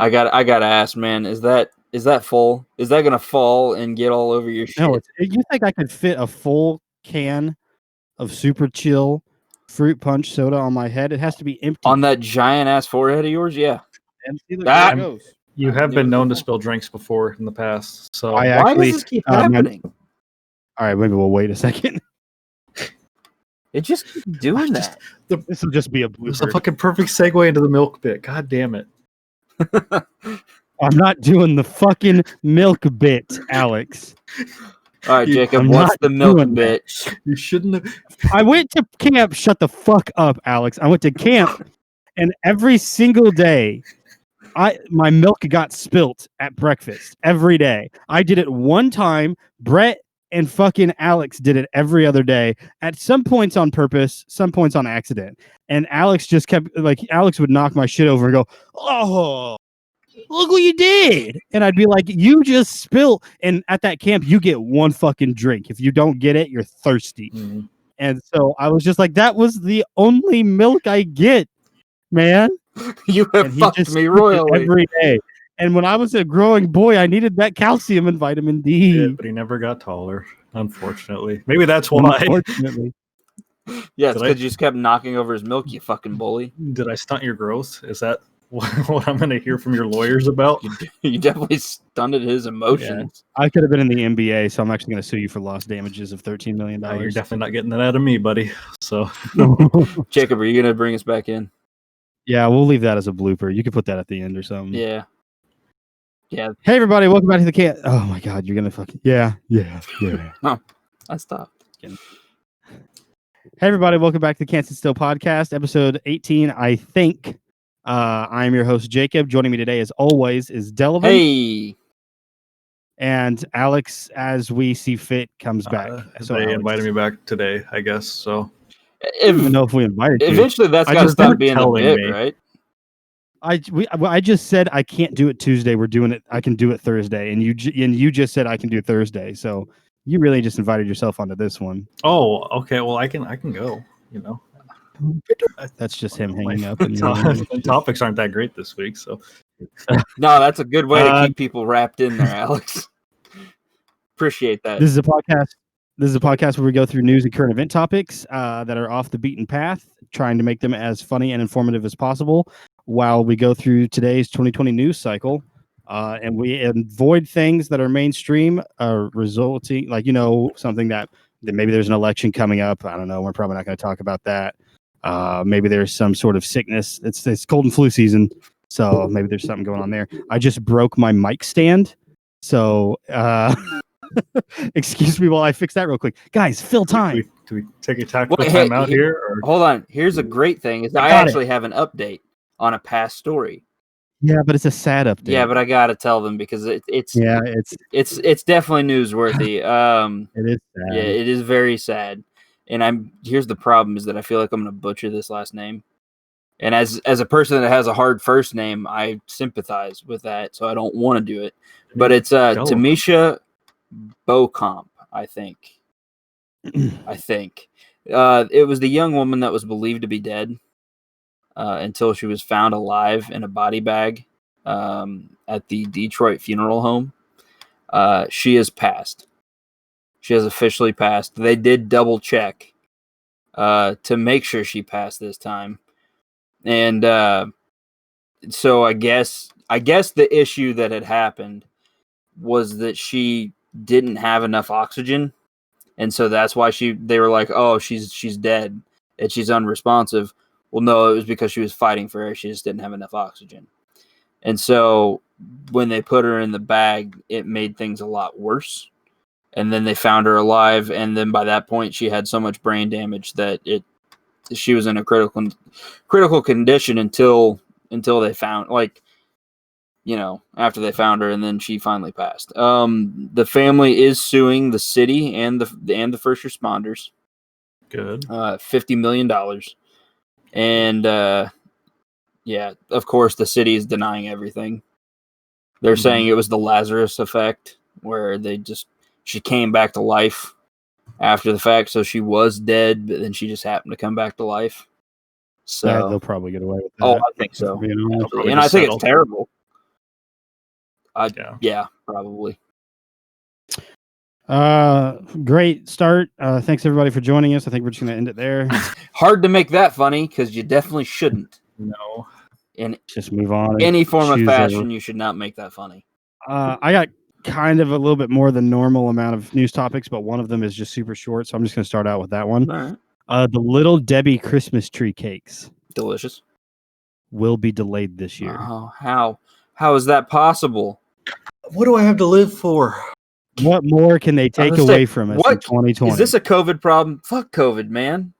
I gotta ask, man. Is that full? Is that gonna fall and get all over your shit? No, you think I could fit a full can of super chill fruit punch soda on my head? It has to be empty. On that giant ass forehead of yours, yeah. And see, look, there it goes. You have been known to spill drinks before in the past, so why does this keep happening? All right, maybe we'll wait a second. It just keeps doing that. This will just be a blooper. It's a fucking perfect segue into the milk bit. God damn it. I'm not doing the fucking milk bit, Alex. All right, Jacob, what's the milk bit? You shouldn't have. I went to camp. Shut the fuck up, Alex. I went to camp, and every single day, my milk got spilt at breakfast every day. I did it one time. Brett and fucking Alex did it every other day. At some points on purpose, some points on accident. And Alex just kept Alex would knock my shit over and go, "Oh, look what you did!" And I'd be like, "You just spilled." And at that camp, you get one fucking drink. If you don't get it, you're thirsty. Mm-hmm. And so I was just like, "That was the only milk I get, man." You have fucked me royally every day. And when I was a growing boy, I needed that calcium and vitamin D. Yeah, but he never got taller, unfortunately. Maybe that's why. Unfortunately. Yeah, it's because you just kept knocking over his milk, you fucking bully. Did I stunt your growth? Is that what I'm going to hear from your lawyers about? You definitely stunted his emotions. Yeah. I could have been in the NBA, so I'm actually going to sue you for lost damages of $13 million. You're definitely not getting that out of me, buddy. So, Jacob, are you going to bring us back in? Yeah, we'll leave that as a blooper. You could put that at the end or something. Yeah. Hey, everybody, welcome back to the camp. Oh, my God, you're going to fucking... Yeah. No, I stopped. Hey, everybody, welcome back to the Can't Sit Still podcast, episode 18, I think. I'm your host, Jacob. Joining me today, as always, is Delivan. Hey! And Alex, as we see fit, comes back. So they invited me back today, I guess, so... I don't even know if we invited you. Eventually, that's got to stop being a bit, right? I just said I can't do it Tuesday. We're doing it. I can do it Thursday, and you just said I can do Thursday. So you really just invited yourself onto this one. Oh, okay. Well, I can go. You know, that's just him hanging up. And topics aren't that great this week, so no, that's a good way to keep people wrapped in there, Alex. Appreciate that. This is a podcast where we go through news and current event topics that are off the beaten path, trying to make them as funny and informative as possible while we go through today's 2020 news cycle. And we avoid things that are mainstream, resulting, something that maybe there's an election coming up. I don't know. We're probably not going to talk about that. Maybe there's some sort of sickness. It's cold and flu season, so maybe there's something going on there. I just broke my mic stand, so... excuse me while I fix that real quick. Guys, fill time. Do we take a tactical time out here? Or? Hold on. Here's a great thing is I actually have an update on a past story. Yeah, but it's a sad update. Yeah, but I gotta tell them because it's definitely newsworthy. It is sad. Yeah, it is very sad. And here's the problem is that I feel like I'm gonna butcher this last name. And as a person that has a hard first name, I sympathize with that, so I don't want to do it. But it's Tamisha Beauchamp, I think. It was the young woman that was believed to be dead until she was found alive in a body bag at the Detroit funeral home. She has passed. She has officially passed. They did double check to make sure she passed this time. And so I guess the issue that had happened was that she didn't have enough oxygen, and so that's why they were like, oh, she's dead and she's unresponsive. Well, no, it was because she was fighting for air. She just didn't have enough oxygen. And so when they put her in the bag, it made things a lot worse. And then they found her alive, and then by that point she had so much brain damage that she was in a critical condition until they found, after they found her, and then she finally passed. The family is suing the city and the first responders. Good. $50 million. And of course the city is denying everything. They're saying it was the Lazarus effect, where she came back to life after the fact, so she was dead, but then she just happened to come back to life. So they'll probably get away with that. Oh, I think so. And I think it's terrible. Yeah, probably. Great start. Thanks everybody for joining us. I think we're just gonna end it there. Hard to make that funny because you definitely shouldn't. No. In Just move on. any form of fashion, you should not make that funny. I got kind of a little bit more than normal amount of news topics, but one of them is just super short, so I'm just gonna start out with that one. All right. The Little Debbie Christmas tree cakes Delicious. will be delayed this year. Oh, how is that possible? What do I have to live for? What more can they take away from us in 2020? Is this a COVID problem? Fuck COVID, man.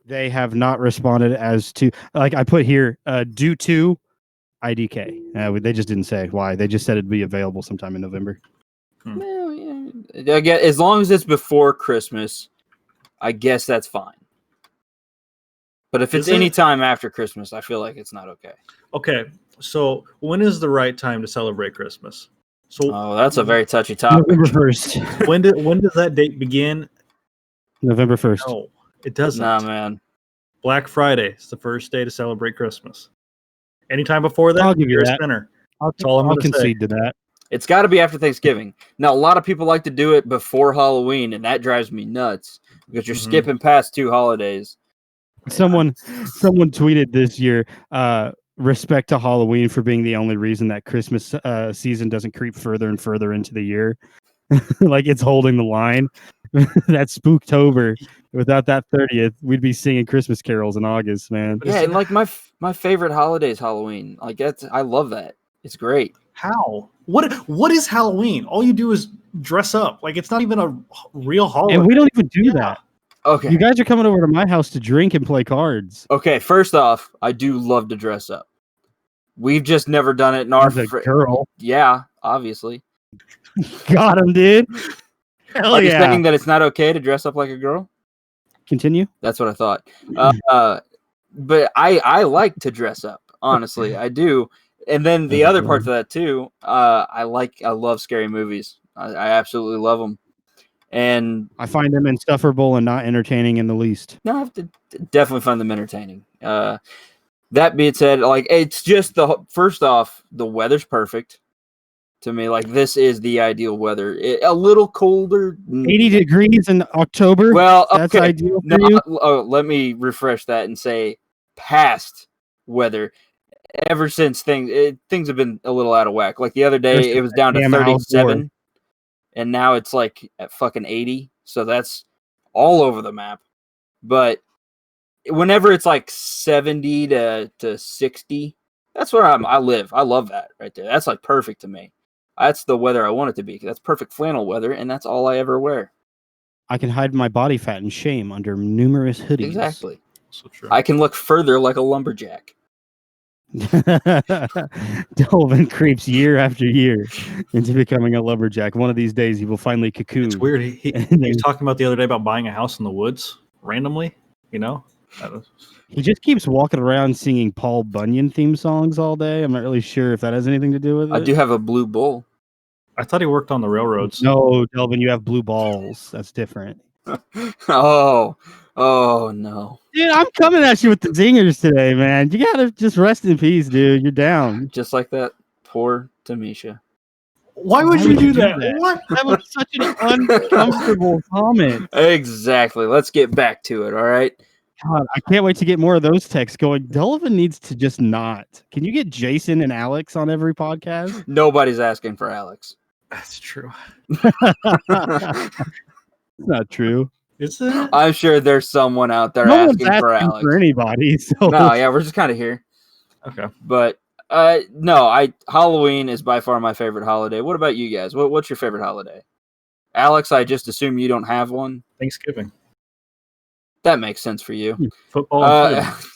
They have not responded as to, like I put here, due to IDK. They just didn't say why. They just said it'd be available sometime in November. Well, yeah. I guess, as long as it's before Christmas, I guess that's fine. But if it's any time after Christmas, I feel like it's not okay. Okay, so when is the right time to celebrate Christmas? So that's a very touchy topic. November 1st. when does that date begin? November 1st. No, it doesn't. Nah, man. Black Friday is the first day to celebrate Christmas. Anytime before that, I'll give you you're a that. spinner. I'll concede to that. It's got to be after Thanksgiving. Now, a lot of people like to do it before Halloween, and that drives me nuts because you're skipping past 2 holidays. Someone tweeted this year, respect to Halloween for being the only reason that Christmas season doesn't creep further and further into the year. Like it's holding the line. That Spooktober. Without that 30th, we'd be singing Christmas carols in August, man. Yeah, and like my favorite holiday is Halloween. Like I love that. It's great. How? What is Halloween? All you do is dress up. Like it's not even a real holiday. And we don't even do that. Okay. You guys are coming over to my house to drink and play cards. Okay, first off, I do love to dress up. We've just never done it in our girl. Yeah, obviously. Got him, dude. Hell Are you yeah. saying that it's not okay to dress up like a girl? Continue. That's what I thought. But I like to dress up. Honestly, I do. And then the other part to that too. I love scary movies. I absolutely love them. And I find them insufferable and not entertaining in the least. No, I have to definitely find them entertaining. That being said, like it's just first off, the weather's perfect to me. Like this is the ideal weather. A little colder, 80 degrees in October. Well, that's okay. ideal for you. Let me refresh that and say past weather. Ever since things have been a little out of whack. Like the other day, it was down to 37. And now it's like at fucking 80. So that's all over the map. But whenever it's like 70 to 60, that's where I live. I love that right there. That's like perfect to me. That's the weather I want it to be. That's perfect flannel weather, and that's all I ever wear. I can hide my body fat and shame under numerous hoodies. Exactly. So true. I can look further like a lumberjack. Delivan creeps year after year into becoming a lumberjack. One of these days, he will finally cocoon. It's weird. He was talking about the other day about buying a house in the woods randomly. You know, he just keeps walking around singing Paul Bunyan theme songs all day. I'm not really sure if that has anything to do with it. I do have a blue bull. I thought he worked on the railroads. No, Delivan, you have blue balls. That's different. Oh no. Dude, I'm coming at you with the zingers today, man. You gotta just rest in peace, dude. You're down. Just like that poor Tamisha. Why would you do that? What? That was such an uncomfortable comment. Exactly. Let's get back to it, all right? God, I can't wait to get more of those texts going. Delivan needs to just not. Can you get Jason and Alex on every podcast? Nobody's asking for Alex. That's true. It's not true. Is it? I'm sure there's someone out there No asking one's for asking Alex. for anybody. So. No, yeah, we're just kind of here. Okay. But no, Halloween is by far my favorite holiday. What about you guys? What's your favorite holiday? Alex, I just assume you don't have one. Thanksgiving. That makes sense for you. Football. And food.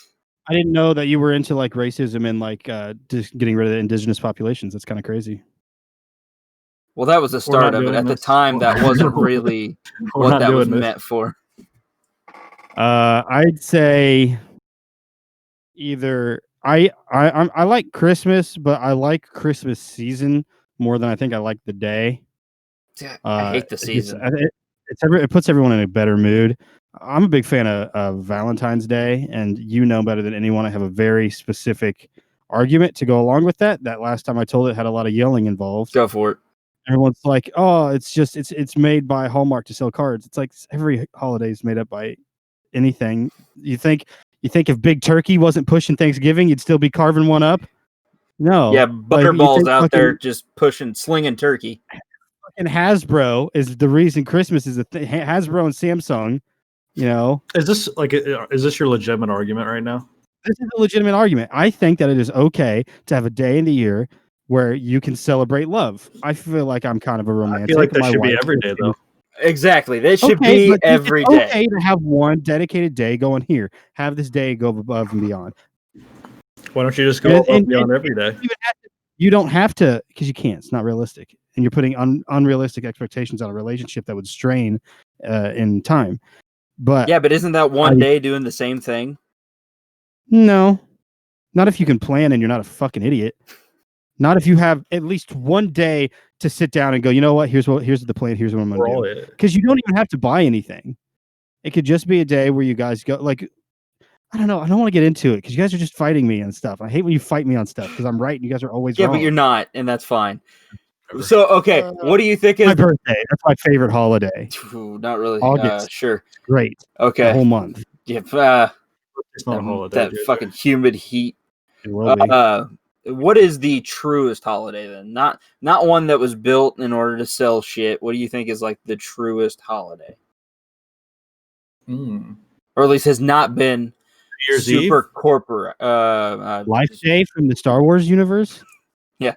I didn't know that you were into like racism and like just getting rid of the indigenous populations. That's kind of crazy. Well, that was the start of it. At the time, that wasn't really what that was meant for. I'd say either I like Christmas, but I like Christmas season more than I think I like the day. I hate the season. It puts everyone in a better mood. I'm a big fan of Valentine's Day, and you know better than anyone. I have a very specific argument to go along with that. That last time I told it had a lot of yelling involved. Go for it. Everyone's like, "Oh, it's made by Hallmark to sell cards." It's like every holiday is made up by anything. You think if Big Turkey wasn't pushing Thanksgiving, you'd still be carving one up? No. Yeah, Like, you Butterball's think out there just pushing, slinging turkey. fucking Hasbro is the reason Christmas is a thing. Hasbro and Samsung, you know. Is this your legitimate argument right now? This is a legitimate argument. I think that it is okay to have a day in the year where you can celebrate love. I feel like I'm kind of a romantic. I feel like that My should be wife every is day, too. though. Exactly. That should Okay, be but every it's day. okay to have one dedicated day going here. Have this day go above and beyond. Why don't you just go above and beyond every day? You don't have to, because you can't. It's not realistic, and you're putting unrealistic expectations on a relationship that would strain in time. But Yeah, but isn't that one day doing the same thing? No, not if you can plan and you're not a fucking idiot. Not if you have at least one day to sit down and go, you know what? Here's the plan. Here's what I'm going to do. Because you don't even have to buy anything. It could just be a day where you guys go, like, I don't know. I don't want to get into it because you guys are just fighting me and stuff. I hate when you fight me on stuff because I'm right and you guys are always wrong. Yeah, but you're not, and that's fine. So, okay, what do you think is my birthday? That's my favorite holiday. Not really. August. Sure. Great. Okay. The whole month. Yeah. It's not a holiday. That fucking humid heat. It will be. What is the truest holiday then? Not one that was built in order to sell shit. What do you think is like the truest holiday? Or at least has not been Year's super Eve? corporate. Life Day from the Star Wars universe? Yeah.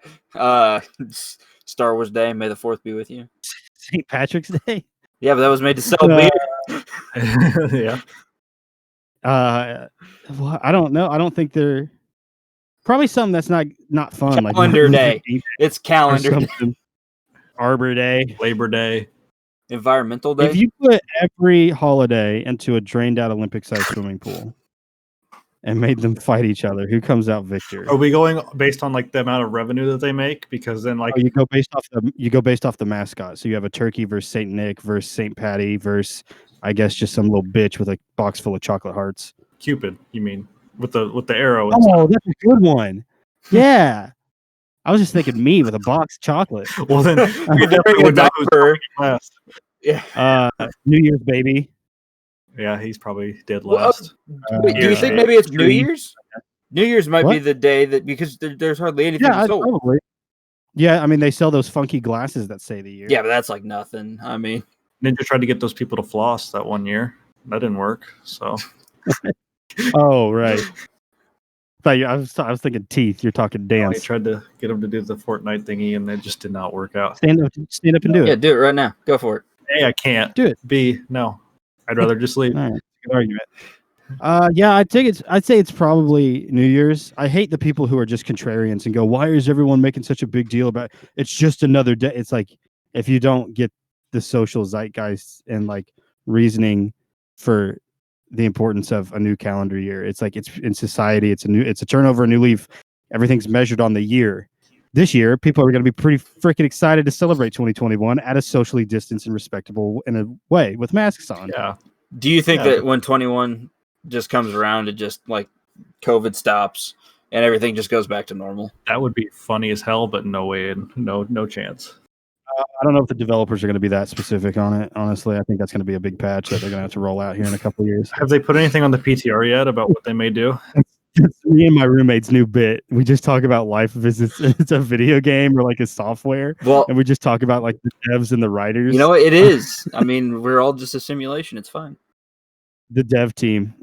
Star Wars Day. May the 4th be with you. St. Patrick's Day? Yeah, but that was made to sell beer. Yeah. Well, I don't know. I don't think they're probably something that's not fun. Calendar like Day. It's calendar day. Arbor Day. Labor Day. Environmental Day. If you put every holiday into a drained out Olympic-sized swimming pool and made them fight each other, who comes out victor? Are we going based on like the amount of revenue that they make? Because then like you go based off the mascot. So you have a turkey versus Saint Nick versus Saint Patty versus I guess just some little bitch with a box full of chocolate hearts. Cupid, you mean with the arrow? Oh, that's a good one. Yeah. I was just thinking me with a box of chocolate. Well, then you're definitely gonna know who's last. Yeah. New Year's baby. Yeah, he's probably dead last. Wait, do you think maybe it's New Year's? New Year's might be the day that because there's hardly anything sold. Probably. Yeah, I mean they sell those funky glasses that say the year. Yeah, but that's like nothing. I mean, Ninja tried to get those people to floss that one year. That didn't work. So. Oh right. I was thinking teeth. You're talking dance. He tried to get him to do the Fortnite thingy, and it just did not work out. Stand up and do it. Yeah, do it right now. Go for it. A, I can't. Do it. B, no. I'd rather just leave. All right. Good argument. Yeah, I'd say it's probably New Year's. I hate the people who are just contrarians and go, "Why is everyone making such a big deal about it? It's just another day." It's like if you don't get the social zeitgeist and like reasoning for the importance of a new calendar year. It's like it's in society. It's a turnover, a new leaf. Everything's measured on the year. This year, people are going to be pretty freaking excited to celebrate 2021 at a socially distanced and respectable in a way with masks on. Yeah. Do you think that when 21 just comes around, it just like COVID stops and everything just goes back to normal? That would be funny as hell, but no way, no chance. I don't know if the developers are going to be that specific on it. Honestly, I think that's going to be a big patch that they're going to have to roll out here in a couple of years. Have they put anything on the PTR yet about what they may do? It's me and my roommate's new bit. We just talk about life as it's a video game or like a software. Well, and we just talk about like the devs and the writers. You know what? It is. I mean, we're all just a simulation. It's fine. The dev team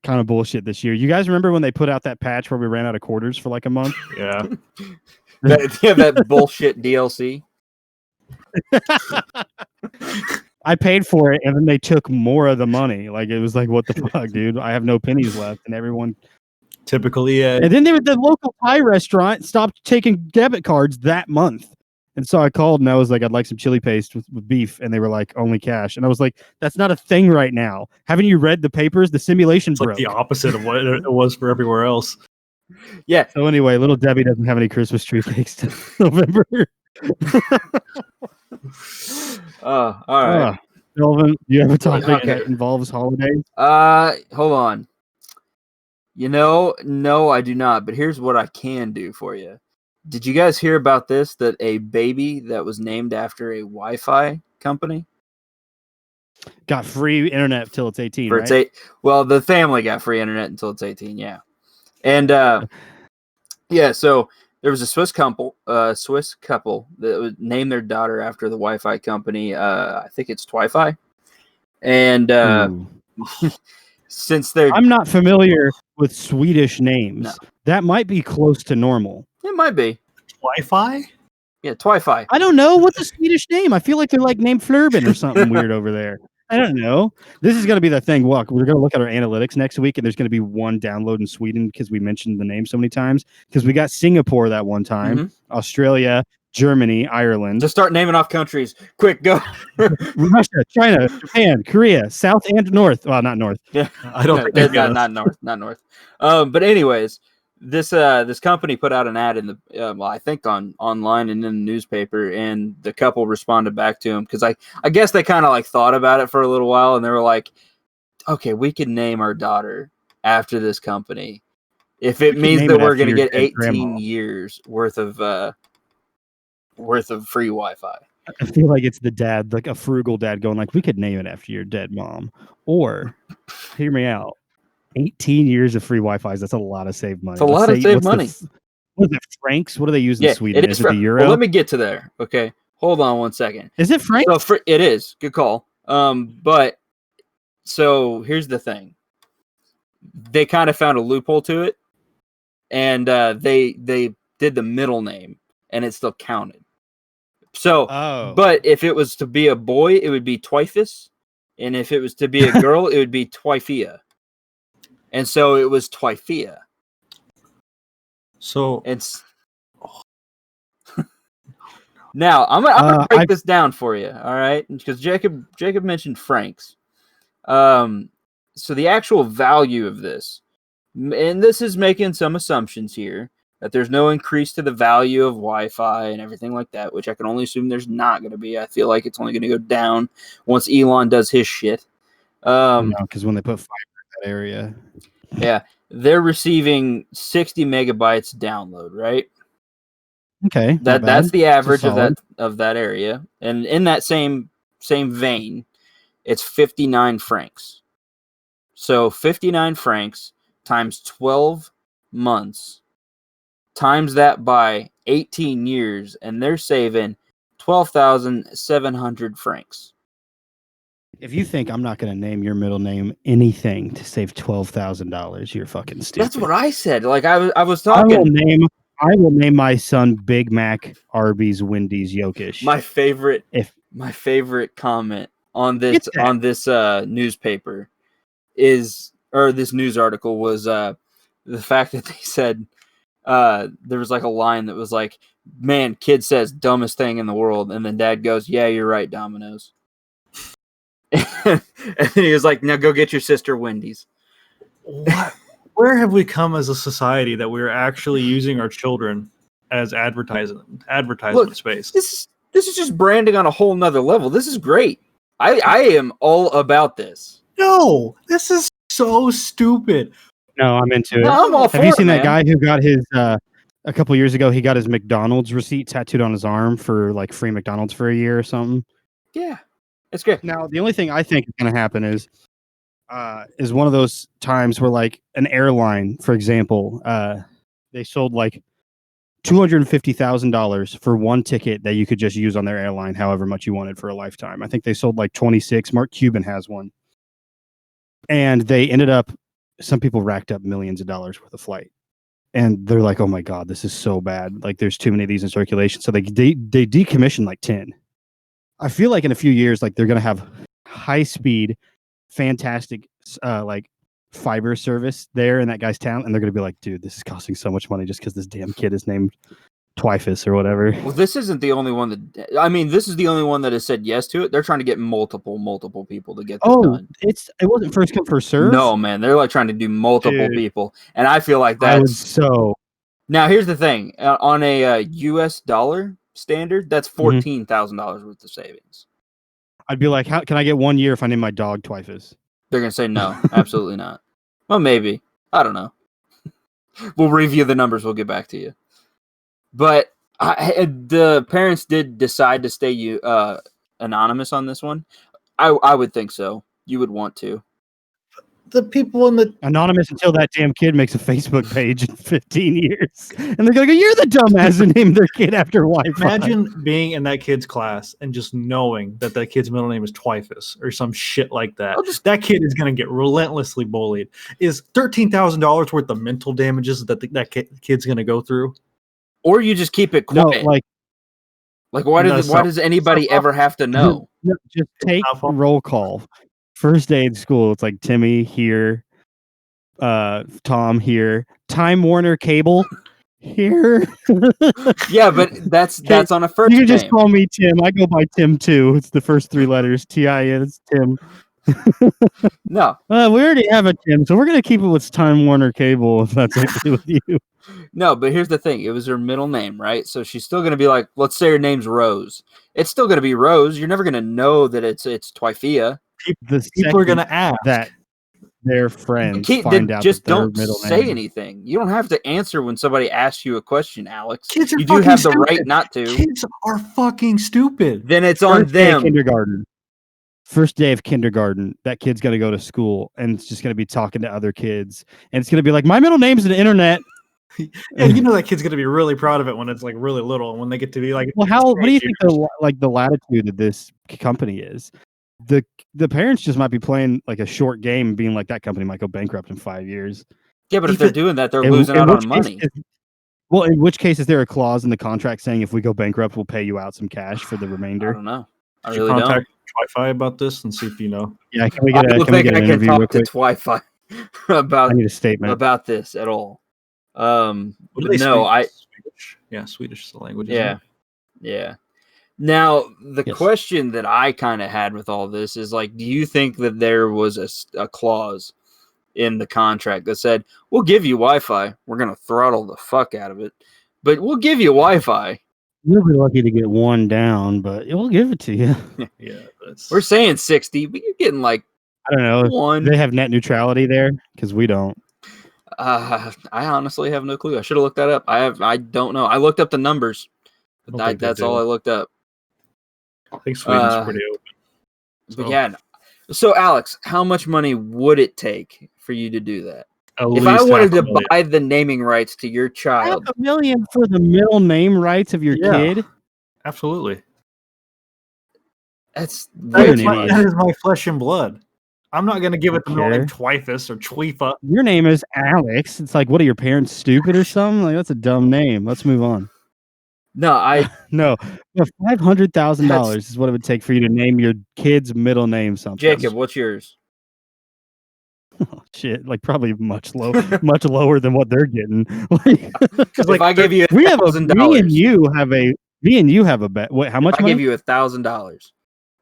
kind of bullshit this year. You guys remember when they put out that patch where we ran out of quarters for like a month? Yeah. that bullshit DLC. I paid for it and then they took more of the money. Like it was like, what the fuck, dude? I have no pennies left, and everyone typically. And then the local Thai restaurant stopped taking debit cards that month, and so I called and I was like, I'd like some chili paste with beef, and they were like, only cash, and I was like, that's not a thing right now. Haven't you read the papers? The simulation broke. Like the opposite of what it was for everywhere else. Yeah. So anyway, little Debbie doesn't have any Christmas tree cakes till November. All right. Delvin, do you have a topic that involves holidays? Hold on. No, I do not. But here's what I can do for you. Did you guys hear about this? That a baby that was named after a Wi-Fi company Got free internet till it's 18, for right? its eight. Well, the family got free internet until it's 18. Yeah, and yeah. So there was a Swiss couple that would name their daughter after the Wi-Fi company. I think it's Twi-Fi, and Ooh. since they're I'm not familiar with Swedish names. No. That might be close to normal. it might be Wi-Fi? yeah Twi-Fi. I don't know. What's a Swedish name? I feel like they're like named Flurben or something weird over there. I don't know. This is going to be the thing. Look, we're going to look at our analytics next week, and there's going to be one download in Sweden because we mentioned the name so many times. Because we got Singapore that one time, Australia, Germany, Ireland. Just start naming off countries. Quick, go. Russia, China, Japan, Korea, South and North. Well, not North. Yeah, I don't think they get us. not north. But anyways, this company put out an ad in the I think online and in the newspaper, and the couple responded back to him because I guess they kind of like thought about it for a little while, and they were like, okay, we can name our daughter after this company if it means that we're going to get 18 years worth of free Wi-Fi. I feel like it's the dad, like a frugal dad, going like, "We could name it after your dead mom," or, hear me out, 18 years of free Wi-Fi. That's a lot of saved money. It's a lot of saved money. What is it, francs? What do they use in Sweden? Is it the euro? Well, let me get to there. Okay, hold on one second. Is it francs? So it is. Good call. But so here's the thing. They kind of found a loophole to it, and they did the middle name, and it still counted. So, but if it was to be a boy, it would be Twifus, and if it was to be a girl, it would be Twifia. And so it was Twifia. So it's now I'm gonna break this down for you, all right? Because Jacob mentioned francs. So the actual value of this, and this is making some assumptions here, that there's no increase to the value of Wi-Fi and everything like that, which I can only assume there's not going to be. I feel like it's only going to go down once Elon does his shit. Because when they put fiber in that area. Yeah, they're receiving 60 megabytes download, right? Okay. That's the average of that area. And in that same vein, it's 59 francs. So 59 francs times 12 months, times that by 18 years, and they're saving 12,700 francs. If you think I'm not going to name your middle name anything to save $12,000, you're fucking stupid. That's what I said. Like I was talking. I will name my son Big Mac, Arby's, Wendy's, Yokish. My favorite comment on this newspaper this news article was the fact that they said there was like a line that was like, "Man, kid says dumbest thing in the world," and then dad goes, "Yeah, you're right, Domino's." And then he was like, "Now go get your sister Wendy's." What? Where have we come as a society that we're actually using our children as advertisement space? This is just branding on a whole nother level. This is great. I am all about this. No, this is so stupid. No, I'm into it. No, I'm all Have you for seen it, that guy who got his a couple years ago? He got his McDonald's receipt tattooed on his arm for like free McDonald's for a year or something. Yeah, it's great. Now, the only thing I think is going to happen is one of those times where, like, an airline, for example, they sold like $250,000 for one ticket that you could just use on their airline however much you wanted for a lifetime. I think they sold like 26. Mark Cuban has one. And they ended up, some people racked up millions of dollars worth of flight. And they're like, oh my God, this is so bad. Like, there's too many of these in circulation. So they decommissioned like 10. I feel like in a few years, like, they're going to have high speed, fantastic, like, fiber service there in that guy's town. And they're going to be like, dude, this is costing so much money just because this damn kid is named Twifus or whatever. Well, this isn't the only one that, I mean, this is the only one that has said yes to it. They're trying to get multiple people to get this done. It wasn't first come, first serve? No, man. They're like trying to do multiple people. And I feel like that's Now, here's the thing. On a US dollar standard, that's $14,000 worth of savings. I'd be like, how can I get 1 year if I name my dog Twifus? They're going to say no, absolutely not. Well, maybe. I don't know. We'll review the numbers. We'll get back to you. But the parents did decide to stay anonymous on this one. I would think so. You would want to. The people in the Anonymous until that damn kid makes a Facebook page in 15 years. And they're going to go, you're the dumbass who named their kid after Wi-Fi. imagine being in that kid's class and just knowing that that kid's middle name is Twyfus or some shit like that. That kid is going to get relentlessly bullied. Is $13,000 worth of mental damages that that kid's going to go through? Or you just keep it quiet. No, like why does anybody ever have to know? Just take roll call. First day in school, it's like Timmy here, Tom here, Time Warner Cable here. Yeah, but that's on a first You can name. just call me Tim. I go by Tim too. It's the first three letters. T-I-N. It's Tim. No. We already have a Tim, so we're going to keep it with Time Warner Cable if that's okay with you. No, but here's the thing. It was her middle name, right? So she's still going to be like, let's say her name's Rose. It's still going to be Rose. You're never going to know that it's Twyfia. People are going to ask that their friends find out just that their don't middle say name. anything. You don't have to answer when somebody asks you a question, Alex. Kids are you do have the stupid. right not to. Kids are fucking stupid. Then it's on them. Kindergarten. First day of kindergarten, that kid's going to go to school and it's just going to be talking to other kids. And it's going to be like, my middle name's the internet. Yeah, you know that kid's going to be really proud of it when it's like really little. And when they get to be like, well, what do you think the latitude of this company is? The parents just might be playing like a short game, being like that company might go bankrupt in 5 years. Yeah, but if they're doing that, they're losing out on money. Well, in which case is there a clause in the contract saying if we go bankrupt, we'll pay you out some cash for the remainder? I don't know. I really don't. Contact Wi-Fi about this and see if you know. Yeah, can we get an interview real quick? Wi-Fi about I need a statement about this at all. No, Swedish. Yeah, Swedish is the language. Yeah. Now, the question that I kind of had with all this is like, do you think that there was a clause in the contract that said, we'll give you Wi-Fi, we're going to throttle the fuck out of it, but we'll give you Wi-Fi. You'll be lucky to get one down, but we'll give it to you. Yeah, we're saying 60, but you're getting like, I don't know. One. They have net neutrality there because we don't. I honestly have no clue. I should have looked that up. I don't know. I looked up the numbers. But that's all I looked up. I think Sweden's pretty open. So. But yeah. So Alex, how much money would it take for you to do that? If I wanted to buy the naming rights to your child, $500,000 for the middle name rights of your kid? Absolutely. That is my flesh and blood. I'm not going to give it the middle name Twyfus or Twyfa. Your name is Alex. It's like, what are your parents, stupid or something? Like, that's a dumb name. Let's move on. No, $500,000 is what it would take for you to name your kid's middle name something. Jacob, what's yours? Oh, shit, like probably much lower than what they're getting. If I give you $1,000, me and you have a bet. Wait, how much? I give you $1,000.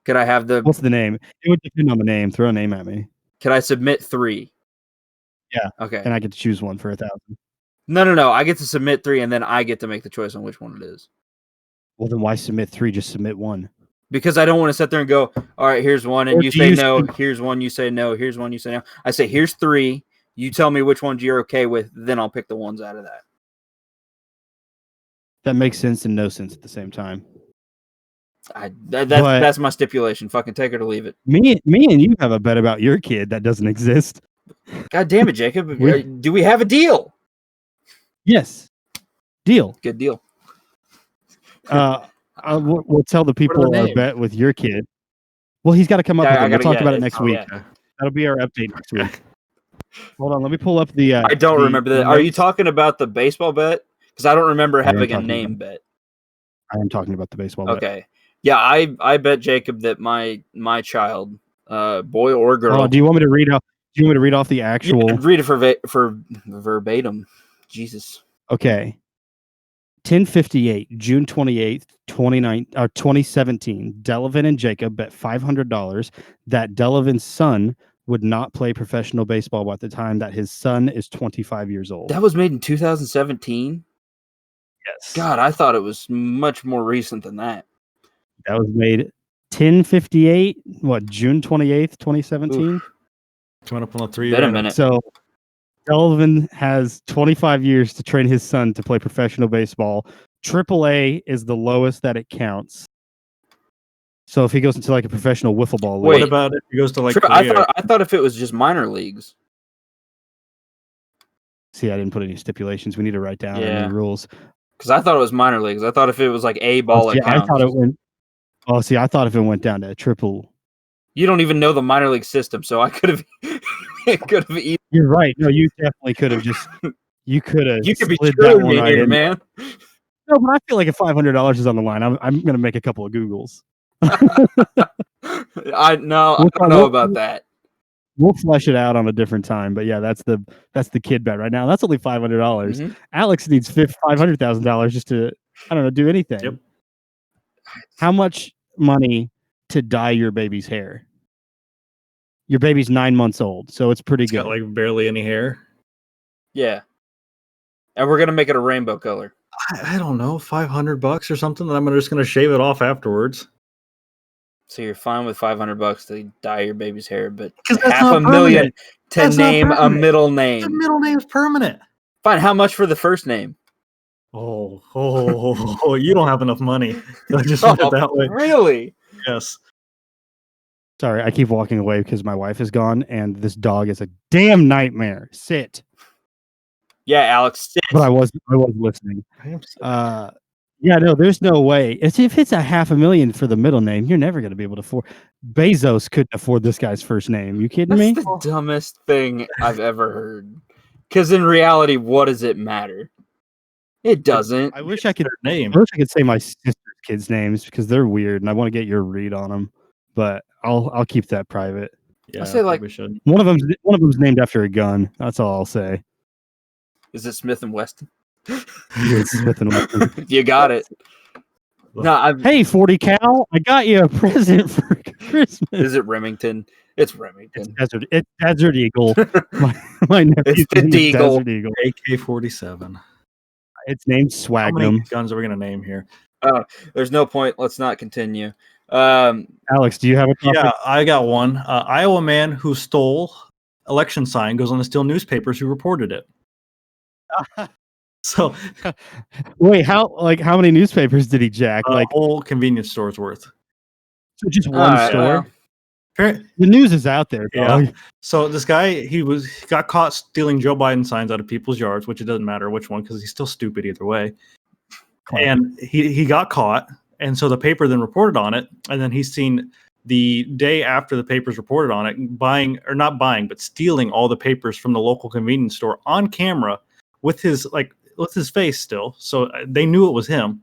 Could I have the? What's the name? It would depend on the name. Throw a name at me. Could I submit 3? Yeah. Okay. And I get to choose one for $1,000. No. I get to submit 3, and then I get to make the choice on which one it is. Well, then why submit 3? Just submit 1. Because I don't want to sit there and go, all right, here's one, and you say no. Here's one, you say no. Here's one, you say no. I say, here's 3. You tell me which ones you're okay with. Then I'll pick the ones out of that. That makes sense and no sense at the same time. That's my stipulation. Fucking take it or leave it. Me and you have a bet about your kid that doesn't exist. God damn it, Jacob. Do we have a deal? Yes. Deal. Good deal. We'll tell the people our bet with your kid. Well, he's got to come up with it. We'll talk about it next week. Yeah. That'll be our update next week. Hold on. Let me pull up the... I don't remember that. Are you talking about the baseball bet? Because I don't remember having a name bet. I am talking about the baseball bet. Okay. Yeah, I bet Jacob that my child, boy or girl. Oh, do you want me to read off? Do you want me to read off the actual? Yeah, read it for verbatim. Jesus. Okay. 10:58, June 28th, 2017. Delivan and Jacob bet $500 that Delivan's son would not play professional baseball by the time that his son is 25 years old. That was made in 2017. Yes. God, I thought it was much more recent than that. That was made 10:58. What? June 28th, 2017. Coming up on a 3 year. A minute. So Delivan has 25 years to train his son to play professional baseball. AAA is the lowest that it counts. So if he goes into like a professional wiffle ball league, What about if he goes to like I Korea? thought if it was just minor leagues. see, I didn't put any stipulations. We need to write down our new rules. Because I thought it was minor leagues. I thought if it was like A ball, it counts. I thought it went. Oh, see, I thought if it went down to triple. You don't even know the minor league system, so I could have. It could have. You're right. No, you definitely could have just. You could have. You could be slid that screwing one me right here, in. man. No, but I feel like if $500 is on the line, I'm gonna make a couple of Googles. I don't know about that. We'll flesh it out on a different time, but yeah, that's the kid bet right now. That's only $500. Mm-hmm. Alex needs $500,000 just to do anything. Yep. How much money to dye your baby's hair? Your baby's 9 months old, so it's pretty good. Got like barely any hair. Yeah, and we're gonna make it a rainbow color. I don't know, $500 or something. That I'm just gonna shave it off afterwards. So you're fine with $500 to dye your baby's hair, but $500,000 to name a middle name. The middle name's permanent. Fine. How much for the first name? Oh, you don't have enough money. I just put it that way. Really? Yes. Sorry, I keep walking away because my wife is gone, and this dog is a damn nightmare. Sit. Yeah, Alex. Sit. But I was listening. Yeah, no, there's no way. If it's $500,000 for the middle name, you're never going to be able to afford. Bezos couldn't afford this guy's first name. You kidding me? That's the dumbest thing I've ever heard. Because in reality, what does it matter? It doesn't. I wish I could name. I wish I could say my sister's kids' names because they're weird, and I want to get your read on them. But I'll keep that private. Yeah, I say like we should. One of them's named after a gun. That's all I'll say. Is it Smith and Weston? It's Smith and Wesson. You got it. No, hey, 40 cal, I got you a present for Christmas. Is it Remington? It's Remington. It's Desert Eagle. my nephew's It's the name is Deagle. Desert Eagle. AK-47. It's named How many Swagnum. guns are we gonna name here? There's no point. Let's not continue. Alex, do you have a topic? Yeah, I got one. Iowa man who stole election sign goes on to steal newspapers who reported it. So Wait, how many newspapers did he jack? like whole convenience store's worth. So just one store? The news is out there, dog. Yeah. So this guy, he got caught stealing Joe Biden signs out of people's yards, which it doesn't matter which one because he's still stupid either way. And he got caught, and so the paper then reported on it, and then he's seen the day after the papers reported on it, stealing all the papers from the local convenience store on camera with his face still. So they knew it was him.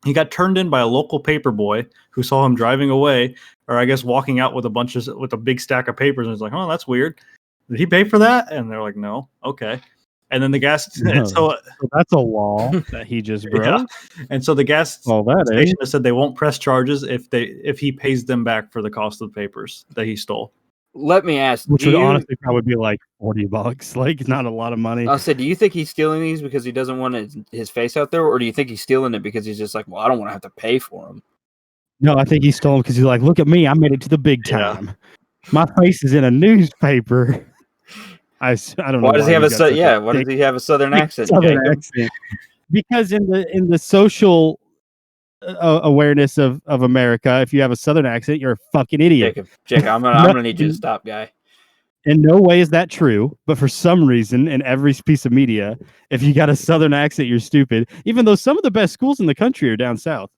He got turned in by a local paper boy who saw him driving away, or I guess walking out with a big stack of papers, and he's like, "Oh, that's weird. Did he pay for that?" And they're like, "No." Okay. And then the gas. No. So that's a law that he just broke. Yeah. And so the gas station has said they won't press charges if he pays them back for the cost of the papers that he stole. Let me ask. Which would honestly probably be like $40. Like, not a lot of money. I'll say, do you think he's stealing these because he doesn't want his face out there, or do you think he's stealing it because he's just like, well, I don't want to have to pay for them? No, I think he stole them because he's like, look at me, I made it to the big time. Yeah. My face is in a newspaper. I don't know. Why does he have why does he have a southern accent? Because in the social awareness of America, if you have a southern accent, you're a fucking idiot. Jacob, I'm gonna need you to stop, guy. In no way is that true, but for some reason, in every piece of media, if you got a southern accent, you're stupid. Even though some of the best schools in the country are down south.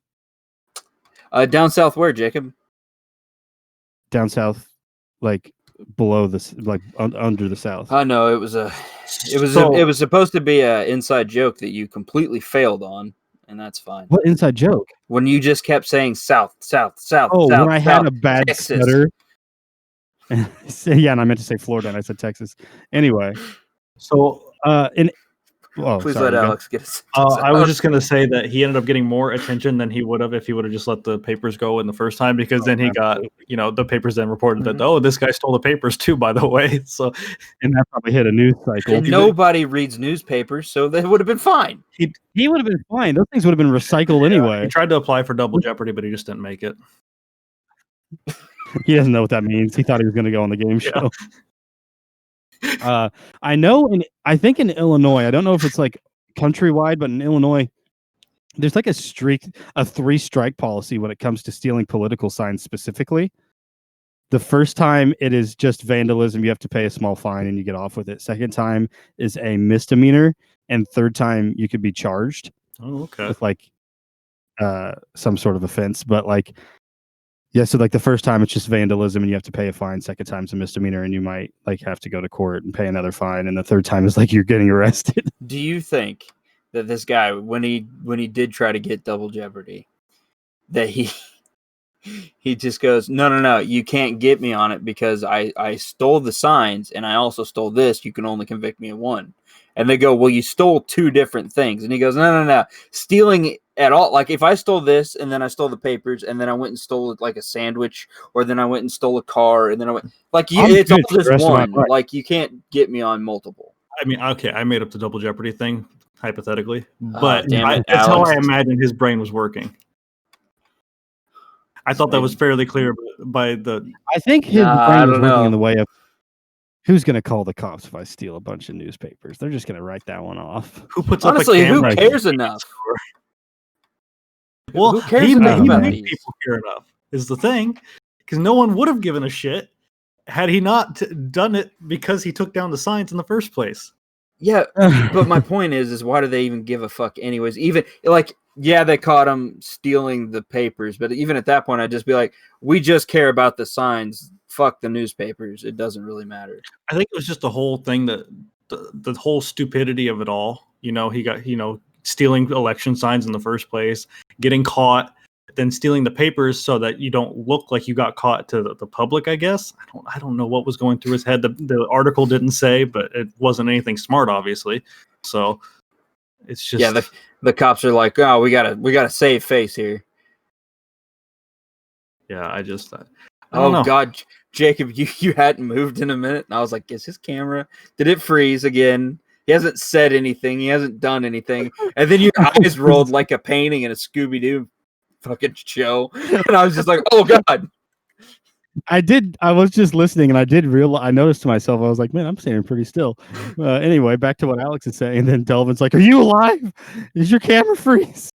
Down south where, Jacob? Down south, like below this, like under the south. I know it was supposed to be an inside joke that you completely failed on. And that's fine. What inside joke? When you just kept saying south. Oh, south, when I had a bad stutter. Yeah, and I meant to say Florida, and I said Texas. Anyway, so please let Alex get us. I was just going to say that he ended up getting more attention than he would have if he would have just let the papers go in the first time, because then he got, the papers then reported that, this guy stole the papers too, by the way. So, and that probably hit a news cycle. And nobody reads newspapers, so that would have been fine. He would have been fine. Those things would have been recycled anyway. He tried to apply for double jeopardy, but he just didn't make it. He doesn't know what that means. He thought he was going to go on the game show. I think in Illinois, I don't know if it's like countrywide, but in Illinois, there's like a 3-strike policy when it comes to stealing political signs specifically. The first time it is just vandalism, you have to pay a small fine and you get off with it. Second time is a misdemeanor, and third time you could be charged with like some sort of offense. But like, yeah, so like the first time it's just vandalism and you have to pay a fine. Second time's a misdemeanor and you might like have to go to court and pay another fine. And the third time is like you're getting arrested. Do you think that this guy, when he did try to get double jeopardy, that he just goes, no, you can't get me on it because I stole the signs and I also stole this. You can only convict me of one. And they go, well, you stole two different things. And he goes, no. Stealing at all, like if I stole this and then I stole the papers and then I went and stole like a sandwich, or then I went and stole a car and then I went like it's all just one. Like you can't get me on multiple. I mean, okay, I made up the double jeopardy thing hypothetically, but that's how I imagine his brain was working. I thought that was fairly clear by the. I think his brain was working in the way of who's going to call the cops if I steal a bunch of newspapers. They're just going to write that one off. Who puts honestly? Up a camera? Who cares enough? Well, who cares he enough about made people care enough is the thing, because no one would have given a shit had he not done it because he took down the signs in the first place. Yeah, but my point is why do they even give a fuck anyways? Even like, yeah, they caught him stealing the papers, but even at that point, I'd just be like, we just care about the signs. Fuck the newspapers. It doesn't really matter. I think it was just the whole thing, that the whole stupidity of it all. You know, he got, stealing election signs in the first place, getting caught, then stealing the papers so that you don't look like you got caught to the public, I guess. I don't know what was going through his head. The article didn't say, but it wasn't anything smart, obviously. So it's just... Yeah, the cops are like, oh, we gotta save face here. Yeah, I don't know. God, Jacob, you hadn't moved in a minute, and I was like, is his camera? Did it freeze again? He hasn't said anything. He hasn't done anything. And then your eyes rolled like a painting in a Scooby-Doo fucking show. And I was just like, oh, God. I was just listening, and I noticed to myself, I was like, man, I'm standing pretty still. Anyway, back to what Alex is saying. And then Delivan's like, are you alive? Is your camera freeze?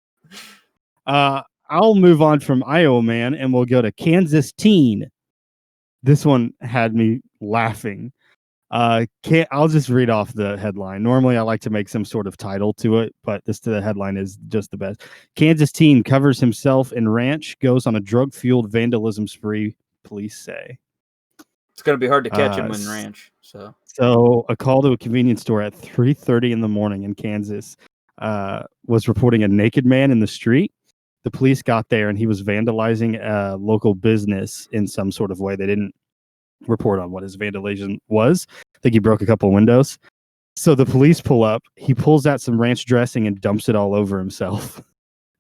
I'll move on from Iowa man, and we'll go to Kansas teen. This one had me laughing. I'll just read off the headline. Normally, I like to make some sort of title to it, but the headline is just the best. Kansas teen covers himself in ranch, goes on a drug-fueled vandalism spree, police say. It's going to be hard to catch him in ranch. So a call to a convenience store at 3:30 in the morning in Kansas was reporting a naked man in the street. The police got there, and he was vandalizing a local business in some sort of way. They didn't report on what his vandalism was. I think he broke a couple of windows. So the police pull up. He pulls out some ranch dressing and dumps it all over himself.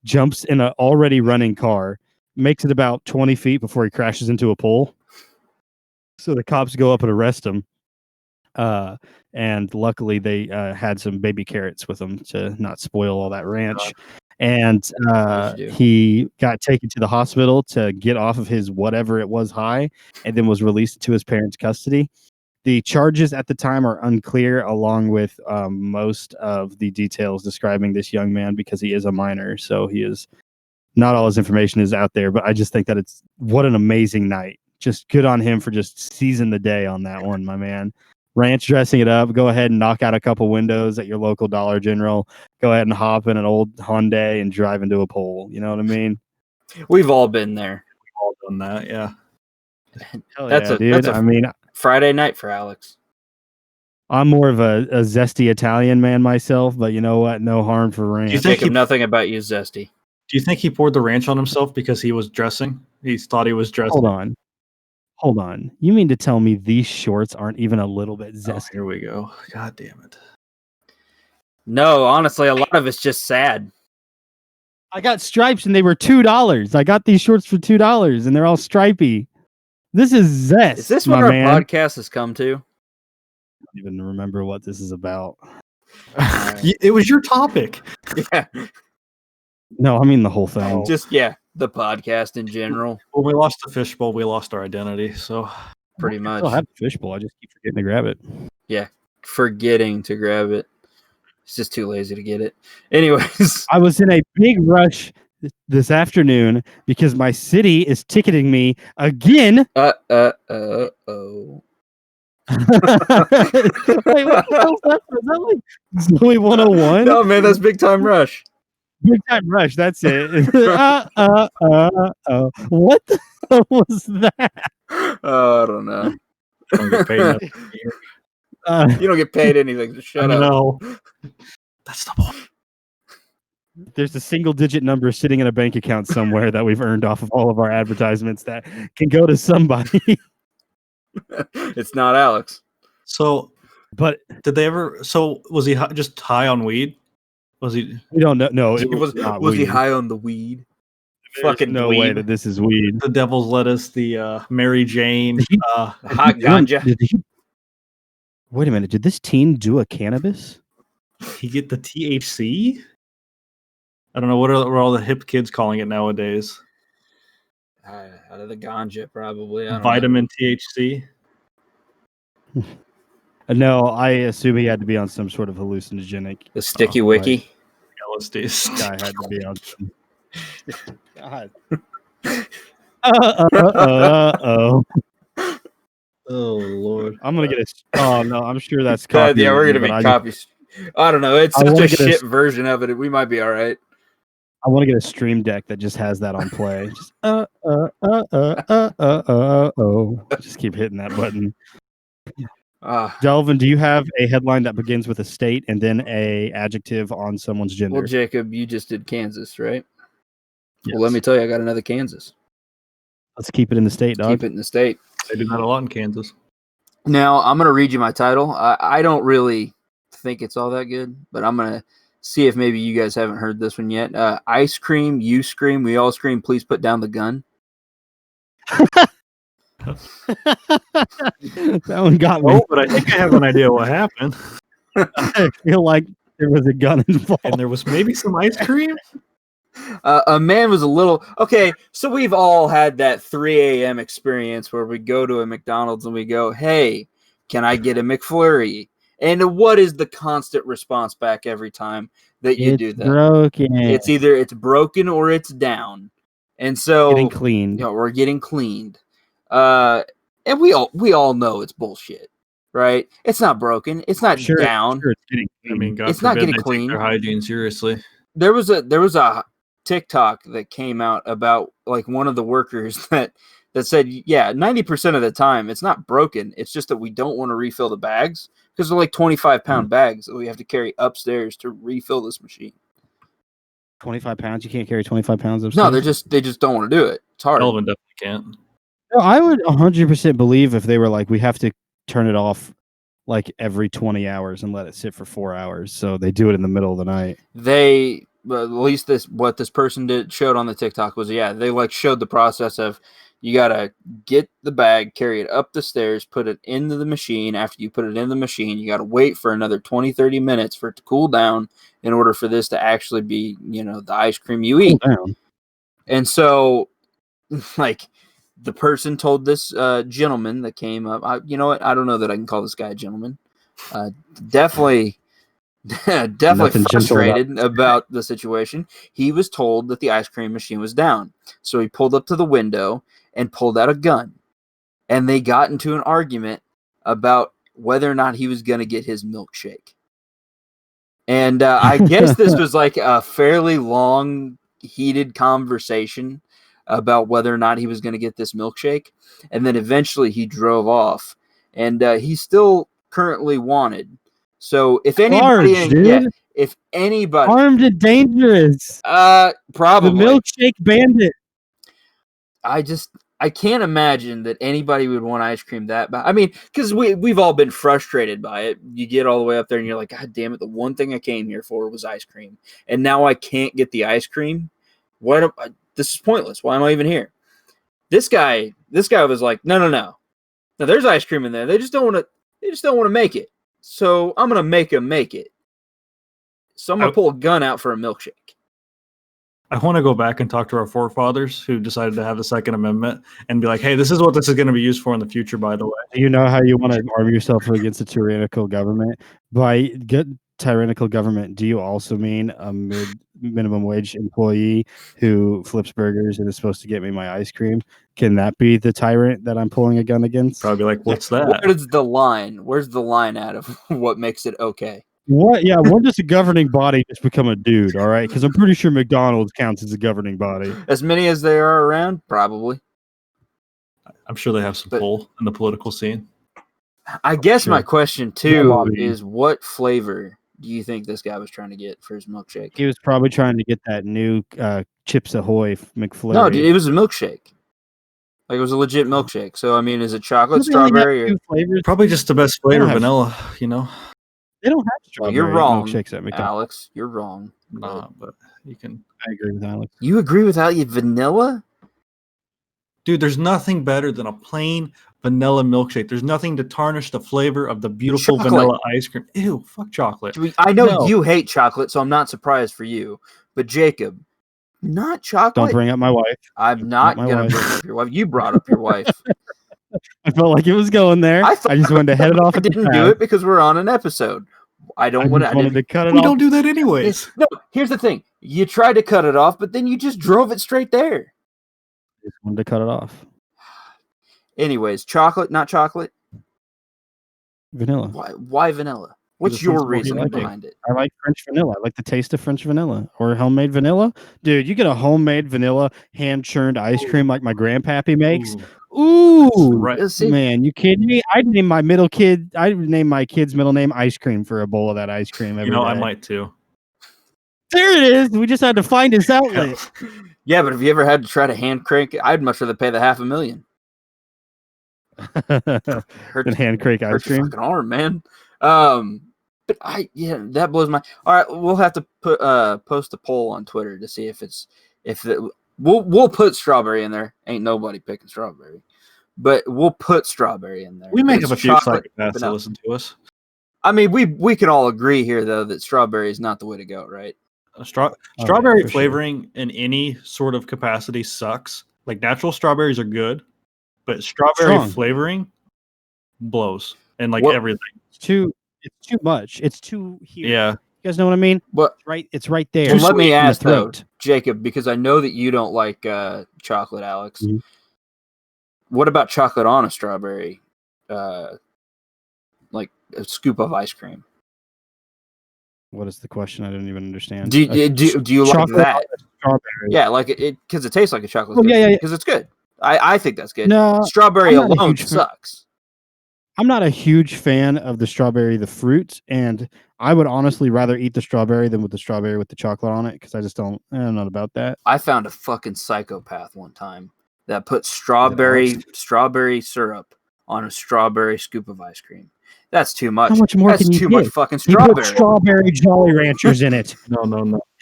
Jumps in an already running car, makes it about 20 feet before he crashes into a pole. So the cops go up and arrest him. And luckily they had some baby carrots with them to not spoil all that ranch. And he got taken to the hospital to get off of his whatever it was high, and then was released to his parents' custody. The charges at the time are unclear, along with most of the details describing this young man, because he is a minor. So he is not all his information is out there. But I just think that it's what an amazing night. Just good on him for just seizing the day on that one, my man. Ranch dressing it up. Go ahead and knock out a couple windows at your local Dollar General. Go ahead and hop in an old Hyundai and drive into a pole. You know what I mean? We've all been there. We've all done that, yeah. That's a Friday night for Alex. I'm more of a zesty Italian man myself, but you know what? No harm for ranch. Do you think nothing about you, zesty? Do you think he poured the ranch on himself because he was dressing? He thought he was dressing. Hold on. You mean to tell me these shorts aren't even a little bit zesty? Oh, here we go. God damn it. No, honestly, a lot of it's just sad. I got stripes and they were $2. I got these shorts for $2 and they're all stripy. This is zest. Is this what our podcast has come to? I don't even remember what this is about. It was your topic. Yeah. No, I mean the whole thing. The podcast in general. When we lost the fishbowl, we lost our identity. So pretty much. I still have the fishbowl. I just keep forgetting to grab it. Yeah, forgetting to grab it. He's just too lazy to get it. Anyways, I was in a big rush this afternoon because my city is ticketing me again. oh. Wait, what the hell is that? Is that like Zoe 101? No, man, that's Big Time Rush. Big Time Rush, that's it. What the hell was that? Oh, I don't know. Don't get paid enough. You don't get paid anything, so shut I up. know. That's the point. There's a single digit number sitting in a bank account somewhere that we've earned off of all of our advertisements that can go to somebody. It's not Alex. So, But did they ever? So, was he just high on weed? Was he? we don't know. No, Was, it was not was he weed. high on the weed? There's Fucking no way dweeb. that this is weed. The Devil's Lettuce, the Mary Jane. Hot ganja. Wait a minute. Did this teen do a cannabis? He get the THC? I don't know what are all the hip kids calling it nowadays. Out of the ganja, probably. I don't Vitamin THC. No, I assume he had to be on some sort of hallucinogenic. know. The sticky wiki. LSD. Guy had to be on some. God. Oh Lord. I'm gonna get a. Oh no, I'm sure that's Yeah, copy. we're gonna be copies. I don't know. It's I such wanna a get a shit version of it. We might be all right. I want to get a stream deck that just has that on play. Just just keep hitting that button. Delvin, do you have a headline that begins with a state and then a adjective on someone's gender? Well, Jacob, you just did Kansas, right? Yes. Well, let me tell you, I got another Kansas. Let's keep it in the state, dog. Keep it in the state. They do that a lot in Kansas. Now, I'm going to read you my title. I don't really think it's all that good, but I'm going to see if maybe you guys haven't heard this one yet. Ice cream, you scream, we all scream, please put down the gun. That one got me. Oh, but I think I have an idea what happened. I feel like there was a gun involved. And there was maybe some ice cream. A man was a little... Okay, so we've all had that 3 a.m. experience where we go to a McDonald's and we go, hey, can I get a McFlurry? And what is the constant response back every time that you do that? Broken. It's either it's broken or it's down. And so Getting cleaned. You know, we're getting cleaned. And we all know it's bullshit, right? It's not broken. It's not down. Sure it's getting I mean, God It's forbid not getting they clean. take their hygiene seriously. There was a TikTok that came out about like one of the workers that said, yeah, 90% of the time it's not broken. It's just that we don't want to refill the bags because they're like 25-pound bags that we have to carry upstairs to refill this machine. 25 pounds? You can't carry 25 pounds upstairs? No, they just don't want to do it. It's hard. Delvin definitely can't. No, I would 100% believe if they were like, we have to turn it off like every 20 hours and let it sit for 4 hours. So they do it in the middle of the night. At least what this person showed on the TikTok was, yeah, they like showed the process of you got to get the bag, carry it up the stairs, put it into the machine. After you put it in the machine, you got to wait for another 20, 30 minutes for it to cool down in order for this to actually be, the ice cream you eat. And so, like, the person told this gentleman that came up, you know what? I don't know that I can call this guy a gentleman. Definitely frustrated about the situation. He was told that the ice cream machine was down. So he pulled up to the window and pulled out a gun. And they got into an argument about whether or not he was going to get his milkshake. And I guess this was like a fairly long, heated conversation about whether or not he was going to get this milkshake. And then eventually he drove off. And he's still currently wanted. So if anybody, if anybody armed and dangerous, probably the milkshake bandit. I can't imagine that anybody would want ice cream that bad. I mean, because we've all been frustrated by it. You get all the way up there and you're like, God damn it, the one thing I came here for was ice cream, and now I can't get the ice cream. This is pointless. Why am I even here? This guy was like, no. Now there's ice cream in there. They just don't want to make it. So I'm gonna make them make it. So I'm gonna pull a gun out for a milkshake. I want to go back and talk to our forefathers who decided to have the Second Amendment and be like, hey, this is what this is going to be used for in the future, by the way. Do you know how you want to arm yourself against a tyrannical government? By tyrannical government, do you also mean a minimum wage employee who flips burgers and is supposed to get me my ice cream? Can that be the tyrant that I'm pulling a gun against? Probably like, what's that? Where's the line? Where's the line out of what makes it okay? What? Yeah, when does a governing body just become a dude? All right, because I'm pretty sure McDonald's counts as a governing body. As many as there are around, probably. I'm sure they have some pull in the political scene. I guess my question too Yeah, is, what flavor do you think this guy was trying to get for his milkshake? He was probably trying to get that new Chips Ahoy McFlurry. No, dude, it was a milkshake. Like, it was a legit milkshake. So, I mean, is it chocolate, Don't they only have strawberry, or two flavors? Probably just the best flavor, have- vanilla, you know? They don't have strawberry you're wrong, milkshakes at McDonald's. Alex? You're wrong. Nah, but you can. I agree with Alex. You agree with Elliot? Vanilla? Dude, there's nothing better than a plain vanilla milkshake. There's nothing to tarnish the flavor of the beautiful Chocolate. vanilla ice cream. Ew, fuck chocolate. I know No. you hate chocolate, so I'm not surprised for you. But Jacob, not chocolate. Don't bring up my wife. I'm not my gonna wife. bring up your wife. You brought up your wife. I felt like it was going there. I just wanted to head it off. I didn't do it because we're on an episode. I don't want to cut it We off. don't do that anyways. No, here's the thing. You tried to cut it off, but then you just drove it straight there. I just wanted to cut it off. Anyways, chocolate, not chocolate. Vanilla. Why vanilla? What's Because your it's reasoning like it. behind it? I like French vanilla. I like the taste of French vanilla or homemade vanilla. Dude, you get a homemade vanilla hand churned ice cream like my grandpappy makes. Ooh, Right. man, you kidding me? I'd name my kid's middle name Ice Cream for a bowl of that ice cream every You know, day. I might too. There it is. We just had to find his outlet. Yeah, but have you ever had to try to hand crank it? I'd much rather pay the $500,000. Than hand crank ice Hurts your cream. fucking arm, man. But that blows my. All right, we'll have to put post a poll on Twitter to see we'll put strawberry in there. Ain't nobody picking strawberry, but we'll put strawberry in there. We may It's have a few chocolate, psychopaths that vanilla. listen to us. I mean, we can all agree here though that strawberry is not the way to go, right? Strawberry for flavoring in any sort of capacity sucks. Like natural strawberries are good, but strawberry Strong. flavoring blows and like What- everything. It's too much. It's too huge. Yeah. You guys know what I mean? But It's right there. well, let me in the ask though, throat. Jacob, because I know that you don't like chocolate, Alex. Mhm. What about chocolate on a strawberry? Like a scoop of ice cream. What is the question? I didn't even understand. Do you like Chocolate that? on a strawberry. Yeah, like it because it tastes like a chocolate. Oh, yeah. Because it's good. I think that's good. No, Strawberry I'm not a alone huge fan. sucks. I'm not a huge fan of the strawberry, the fruit, and I would honestly rather eat the strawberry than with the strawberry with the chocolate on it because I just don't. I'm not about that. I found a fucking psychopath one time that put strawberry syrup on a strawberry scoop of ice cream. That's too much. How much more That's can you too get? much fucking You put strawberry. strawberry Jolly Ranchers in it, No.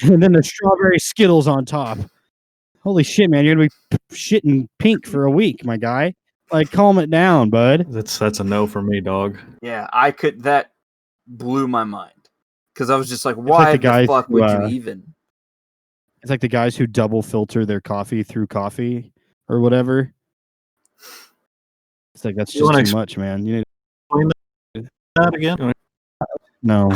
and then the strawberry Skittles on top. Holy shit, man! You're gonna be shitting pink for a week, my guy. Like, calm it down, bud. That's a no for me, dog. Yeah, that blew my mind because I was just like, like why the the guys fuck who, would you even? It's like the guys who double filter their coffee through coffee or whatever. It's like that's You just wanna too much, man. You need That again? no.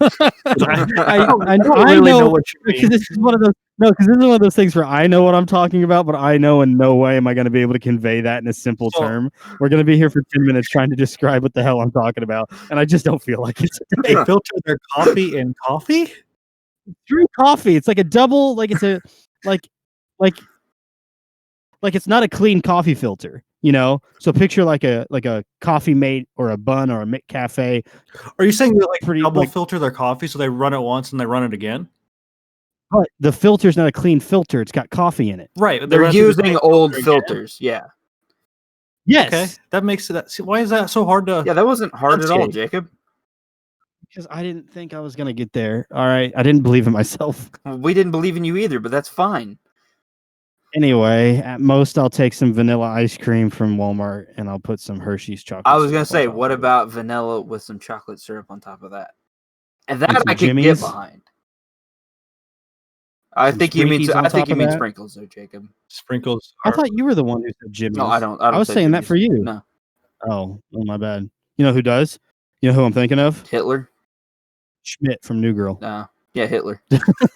I I really know what you because mean. this is one of those. No, because this is one of those things where I know what I'm talking about, but I know in no way am I going to be able to convey that in a simple So- term. We're going to be here for 10 minutes trying to describe what the hell I'm talking about, and I just don't feel like it They today. filter their coffee in coffee? Through coffee, it's like a double, like it's a like it's not a clean coffee filter, you know. So picture like a coffee mate or a bun or a McCafe. Are you saying they like Pretty, double like- filter their coffee so they run it once and they run it again? But the filter's not a clean filter; it's got coffee in it. Right. but They're run it through the using same old filter again? filters. Yeah. Yes, Okay. That makes it. See, why is that so hard to? Yeah, that wasn't hard at all, Enunciate. Jacob. because I didn't think I was gonna get there. All right, I didn't believe in myself. Well, we didn't believe in you either, but that's fine. Anyway, at most I'll take some vanilla ice cream from Walmart and I'll put some Hershey's chocolate. I was gonna syrup on say, top what of it. about vanilla with some chocolate syrup on top of that? And that some I could get Jimmy's? behind. I Some think you mean. Sprinkies on I think top you of mean that? sprinkles, though, Jacob. Sprinkles. I thought you were the one who said Jimmy's. No, I don't. I was say saying that Jimmy's. for you. No, Oh, my bad. You know who does? You know who I'm thinking of? Hitler. Schmidt from New Girl. No, yeah, Hitler.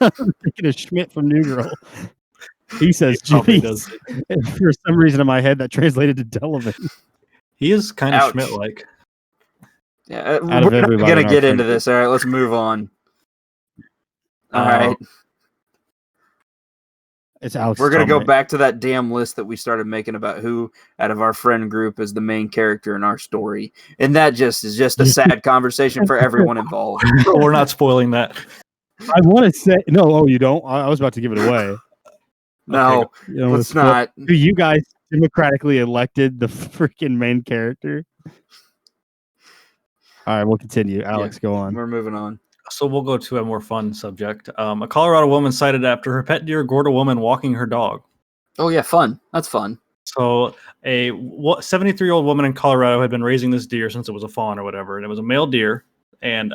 I'm thinking of Schmidt from New Girl. He says Probably Jimmy's. does. And for some reason in my head, that translated to Delivan. He is kind of Ouch. Schmidt-like. Yeah, Out of we're not everybody gonna in our get into friend this. All right, let's move on. All right, It's Alex. we're gonna go back to that damn list that we started making about who out of our friend group is the main character in our story, and that just is just a sad conversation for everyone involved. We're not spoiling that. I want to say no. Oh, you don't? I was about to give it away. No, Okay. You know, let's not. Who you guys democratically elected the freaking main character? All right, we'll continue. Alex, go on. We're moving on. So we'll go to a more fun subject. A Colorado woman cited after her pet deer gored a woman walking her dog. Oh yeah, fun. That's fun. So a 73-year-old woman in Colorado had been raising this deer since it was a fawn or whatever, and it was a male deer. And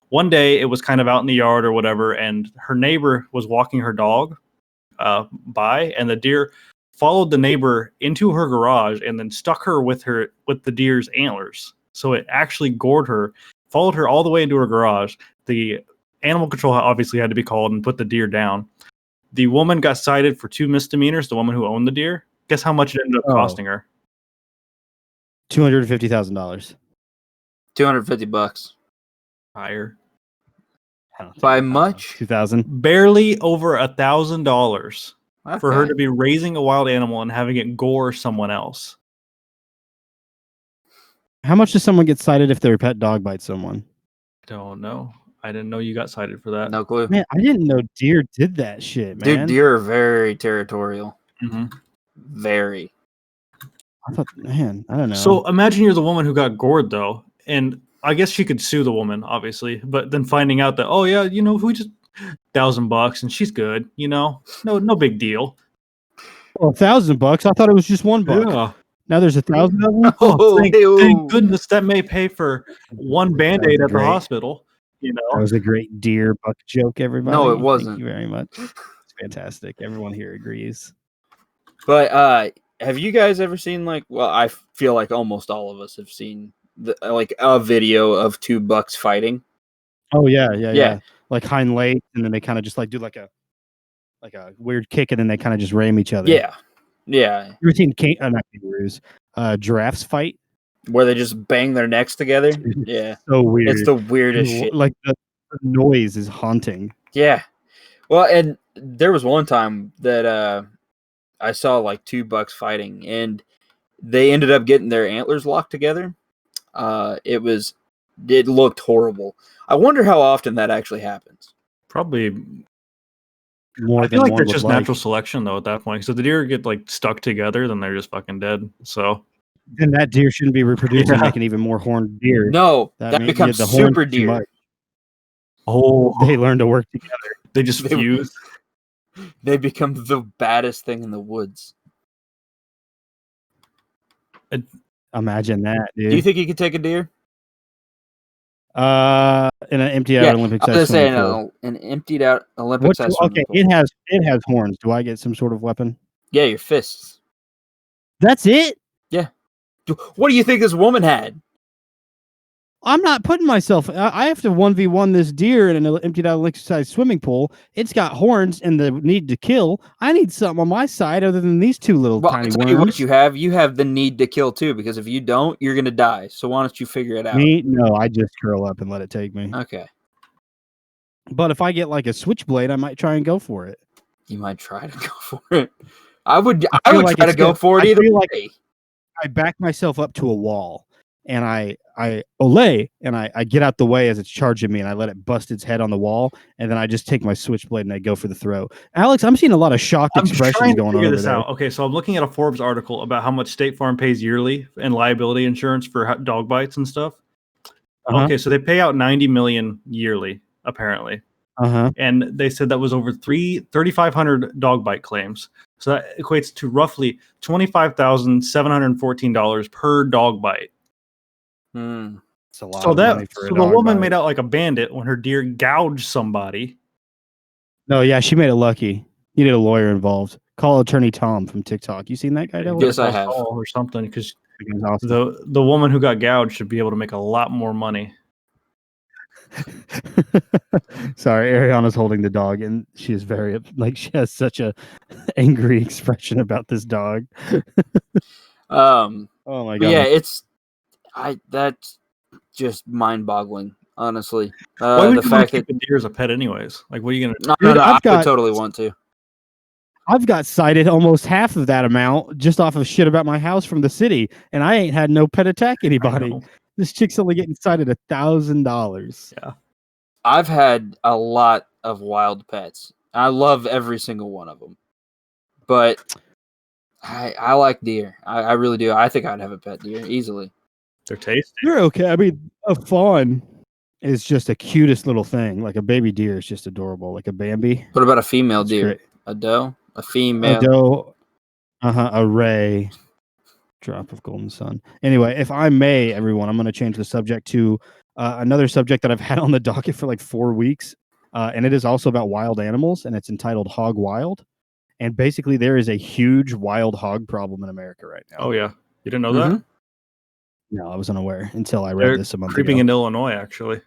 one day it was kind of out in the yard or whatever, and her neighbor was walking her dog by, and the deer followed the neighbor into her garage and then stuck her with the deer's antlers. So it actually gored her, followed her all the way into her garage. The animal control obviously had to be called and put the deer down. The woman got cited for 2 misdemeanors, the woman who owned the deer. Guess how much it ended up costing her? $250,000. $250. Higher. By much? 2,000. Barely over $1,000 for her Okay. to be raising a wild animal and having it gore someone else. How much does someone get cited if their pet dog bites someone? Don't know. I didn't know you got cited for that. No clue. Man, I didn't know deer did that shit, man. Dude, deer are very territorial. Mm-hmm. Very. I thought, man, I don't know. So imagine you're the woman who got gored, though, and I guess she could sue the woman, obviously, but then finding out that, oh yeah, we just $1,000 and she's good, no big deal. Well, $1,000. I thought it was just $1. Yeah. Now there's 1,000 of them. Oh, thank ew. goodness that may pay for one Band-Aid at the great. hospital. That was a great deer buck joke, everybody. No, it Thank wasn't. you very much. It's fantastic. Everyone here agrees. But have you guys ever seen well, I feel like almost all of us have seen a video of 2 bucks fighting. Oh yeah. Like hind leg, and then they kind of just do like a weird kick, and then they kind of just ram each other. Yeah. You ever seen not kangaroos, giraffes fight? Where they just bang their necks together. Yeah. So weird. It's the weirdest shit. Like the noise is haunting. Yeah. Well, and there was one time that I saw 2 bucks fighting, and they ended up getting their antlers locked together. It looked horrible. I wonder how often that actually happens. Probably More I than feel like one that's would just like. natural selection, though, at that point. So the deer get stuck together, then they're just fucking dead. So Then that deer shouldn't be reproducing, Yeah. making even more horned deer. No, That that means- becomes yeah, the horns super too deer. much. oh, They learn to work together. they just They- fuse. They become the baddest thing in the woods. Imagine that, dude. Do you think you could take a deer? In an empty out Yeah, Olympic I was size gonna say swimming pool. an emptied out Olympic size Okay, swimming pool. it has horns. Do I get some sort of weapon? Yeah, your fists. That's it. What do you think this woman had? I'm not putting myself. I have to 1v1 this deer in an emptied out Olympic size swimming pool. It's got horns and the need to kill. I need something on my side other than these 2 little Well, tiny I'll tell you what worms. you have. You have the need to kill too, because if you don't, you're gonna die. So why don't you figure it out? Me? No, I just curl up and let it take me. Okay. But if I get a switchblade, I might try and go for it. You might try to go for it. I would I feel try like to it's go good. for it I either feel like- way. I back myself up to a wall and I olay and I get out the way as it's charging me and I let it bust its head on the wall and then I just take my switchblade and I go for the throw. Alex, I'm seeing a lot of shocked I'm expressions trying to going on figure over this there. out. Okay, so I'm looking at a Forbes article about how much State Farm pays yearly in liability insurance for dog bites and stuff. Uh-huh. Okay, so they pay out $90 million yearly, apparently. Uh-huh. And they said that was over 3,500 dog bite claims. So that equates to roughly $25,714 per dog bite. Hmm. It's a lot So of money that for a so the dog woman bite. made out like a bandit when her deer gouged somebody. No, yeah, she made it lucky. You need a lawyer involved. Call attorney Tom from TikTok. You seen that guy? Dylan? Yes, I have. Or something, because That guy's awesome. the woman who got gouged should be able to make a lot more money. Sorry, Ariana's holding the dog, and she is very she has such a angry expression about this dog. Oh my god! Yeah, that's just mind-boggling. Honestly, why would the you want fact to keep that a deer as a pet, anyways? Like, what are you gonna? Dude, I would totally want to. I've got cited almost half of that amount just off of shit about my house from the city, and I ain't had no pet attack anybody. This chick's only getting cited $1,000. Yeah, I've had a lot of wild pets. I love every single one of them, but I like deer. I really do. I think I'd have a pet deer easily. they're tasty. You're okay. I mean, a fawn is just the cutest little thing. Like a baby deer is just adorable, like a Bambi. What about a female That's deer? great. A doe? A female? A doe. A ray. Drop of golden sun. Anyway, if I may, everyone, I'm going to change the subject to another subject that I've had on the docket for like 4 weeks, and it is also about wild animals, and it's entitled Hog Wild. And basically, there is a huge wild hog problem in America right now. Oh yeah, you didn't know that? No, I was unaware until I read this a month creeping ago. in Illinois, actually.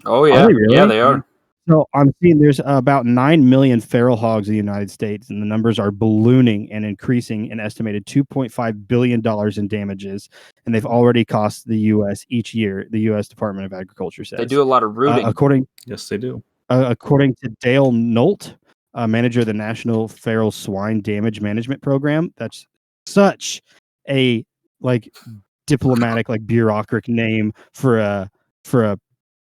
Oh yeah, really? Yeah, they are. So I'm seeing there's about 9 million feral hogs in the United States, and the numbers are ballooning and increasing, an estimated $2.5 billion in damages, and they've already cost the U.S. each year. The U.S. Department of Agriculture says They do a lot of rooting. Yes, they do. According to Dale Nolt, manager of the National Feral Swine Damage Management Program. That's such a diplomatic, bureaucratic name for a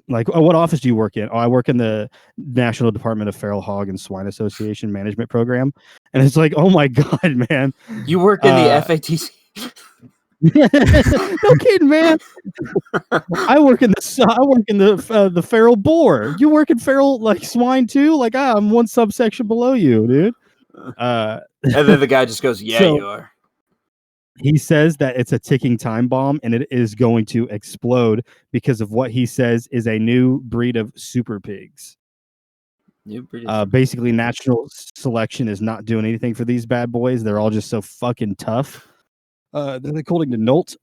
what office do you work in? Oh, I work in the National Department of Feral Hog and Swine Association Management Program. And it's like, oh my God, man. You work in the FATC? No kidding, man. I work in the feral boar. You work in feral swine too? I'm one subsection below you, dude. And then the guy just goes, "Yeah, you are." He says that it's a ticking time bomb and it is going to explode because of what he says is a new breed of super pigs. Basically, natural selection is not doing anything for these bad boys. They're all just so fucking tough. According to Nolt,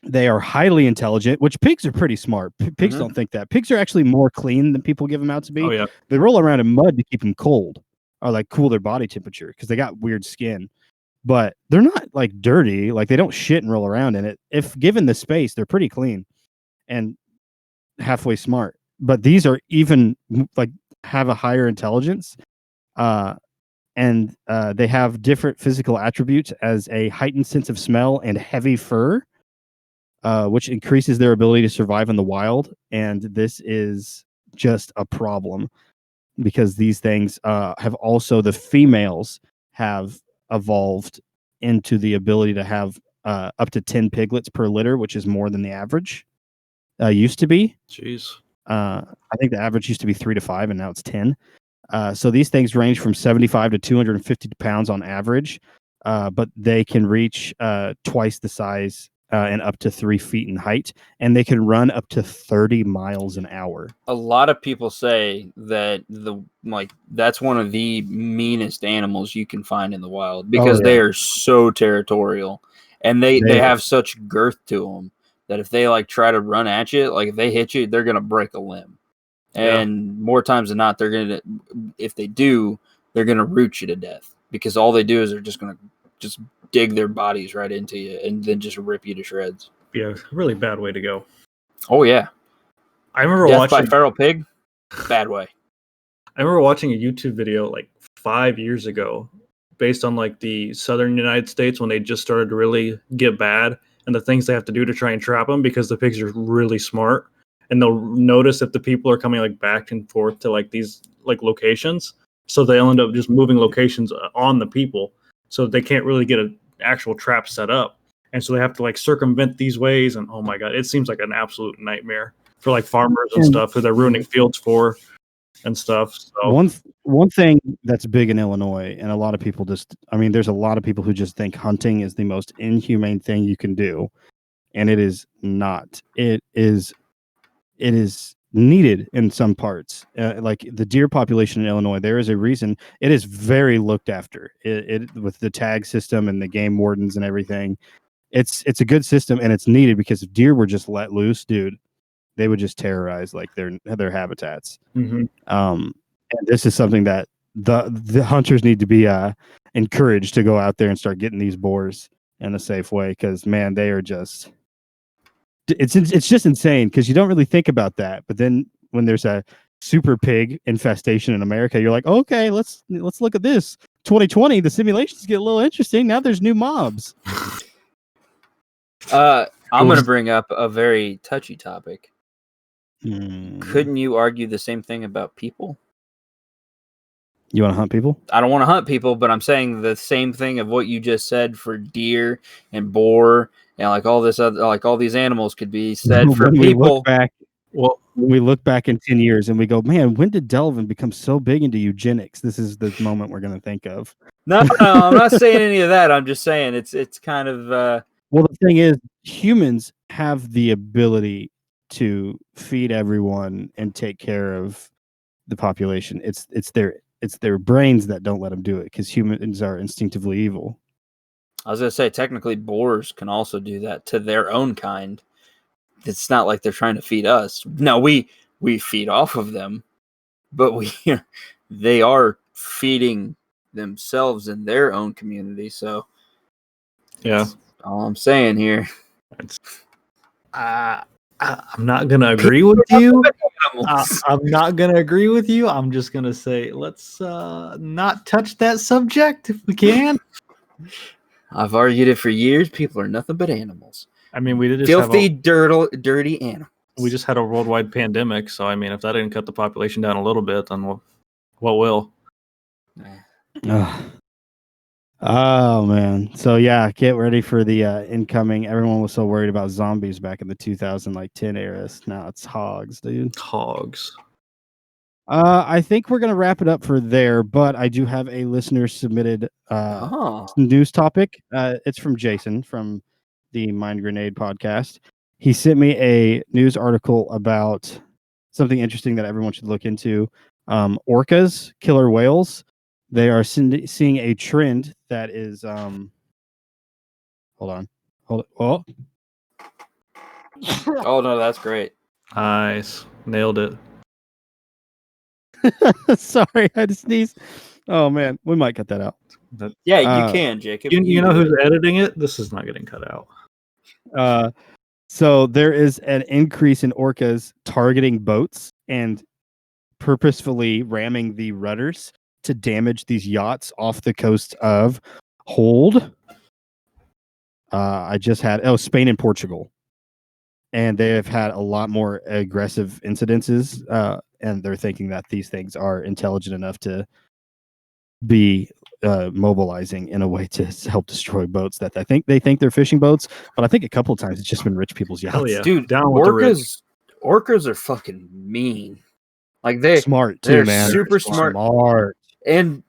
they are highly intelligent, which pigs are pretty smart. Pigs don't think that. Pigs are actually more clean than people give them out to be. Oh, yeah. They roll around in mud to keep them cold or cool their body temperature because they got weird skin. But they're not dirty. They don't shit and roll around in it. If given the space, they're pretty clean and halfway smart. But these are even have a higher intelligence. And they have different physical attributes as a heightened sense of smell and heavy fur, which increases their ability to survive in the wild. And this is just a problem because these things have also, the females have evolved into the ability to have up to 10 piglets per litter, which is more than the average used to be. Jeez. I think the average used to be 3 to 5 and now it's 10. So these things range from 75 to 250 pounds on average, but they can reach twice the size and up to 3 feet in height, and they can run up to 30 miles an hour. A lot of people say that that's one of the meanest animals you can find in the wild because they are so territorial, and they have such girth to them that if they try to run at you, if they hit you, they're gonna break a limb. And more times than not, if they do, they're gonna root you to death because all they do is they're just gonna dig their bodies right into you and then just rip you to shreds. Yeah, really bad way to go. Oh yeah, I remember Death watching by feral pig. Bad way. I remember watching a YouTube video 5 years ago, based on the southern United States when they just started to really get bad, and the things they have to do to try and trap them because the pigs are really smart, and they'll notice if the people are coming back and forth to these locations, so they'll end up just moving locations on the people. So they can't really get an actual trap set up. And so they have to circumvent these ways. And oh my God, it seems like an absolute nightmare for farmers and stuff who they're ruining fields for and stuff. So one thing that's big in Illinois, and a lot of people there's a lot of people who just think hunting is the most inhumane thing you can do. And it is not. It is needed in some parts. Like the deer population in Illinois, there is a reason it is very looked after. It with the tag system and the game wardens and everything. It's a good system and it's needed because if deer were just let loose, dude, they would just terrorize like their habitats. Mm-hmm. And this is something that the hunters need to be encouraged to go out there and start getting these boars in a safe way because man, they are just it's just insane because you don't really think about that, but then when there's a super pig infestation in America, you're like, okay, let's look at this. 2020, the simulations get a little interesting. Now there's new mobs. I'm going to bring up a very touchy topic. Couldn't you argue the same thing about people? You want to hunt people? I don't want to hunt people, but I'm saying the same thing of what you just said for deer and boar and like all this other, like all these animals could be said for people. When we look back in 10 years and we go, man, when did Delivan become so big into eugenics? This is the moment we're going to think of. No, I'm not saying any of that. I'm just saying it's kind of. Well, the thing is, humans have the ability to feed everyone and take care of the population. It's their brains that don't let them do it because humans are instinctively evil. I was going to say, technically, boars can also do that to their own kind. It's not like they're trying to feed us. No, we feed off of them, but they are feeding themselves in their own community. So, yeah, that's all I'm saying here. I'm not gonna agree with you. I'm not gonna agree with you. I'm just gonna say let's not touch that subject if we can. I've argued it for years. People are nothing but animals. I mean, we did just filthy, dirty animals. We just had a worldwide pandemic, so I mean, if that didn't cut the population down a little bit, then what will? Oh man! So yeah, get ready for the incoming. Everyone was so worried about zombies back in the 2010 eras. Now it's hogs, dude. Hogs. I think we're gonna wrap it up for there, but I do have a listener submitted news topic. It's from Jason from the Mind Grenade podcast. He sent me a news article about something interesting that everyone should look into. Orcas, killer whales. They are seeing a trend that is hold on. Oh no, that's great. Nice. Nailed it. Sorry, I had to sneeze. Oh man, we might cut that out. Yeah, you can, Jacob. You know who's editing it? This is not getting cut out. So there is an increase in orcas targeting boats and purposefully ramming the rudders to damage these yachts off the coast of I just had Spain and Portugal. And they have had a lot more aggressive incidences, and they're thinking that these things are intelligent enough to be mobilizing in a way to help destroy boats that they think they're fishing boats, but I think a couple of times it's just been rich people's yachts. Hell yeah. Dude, down with orcas are fucking mean. Like they're smart too, they're man. Super smart. And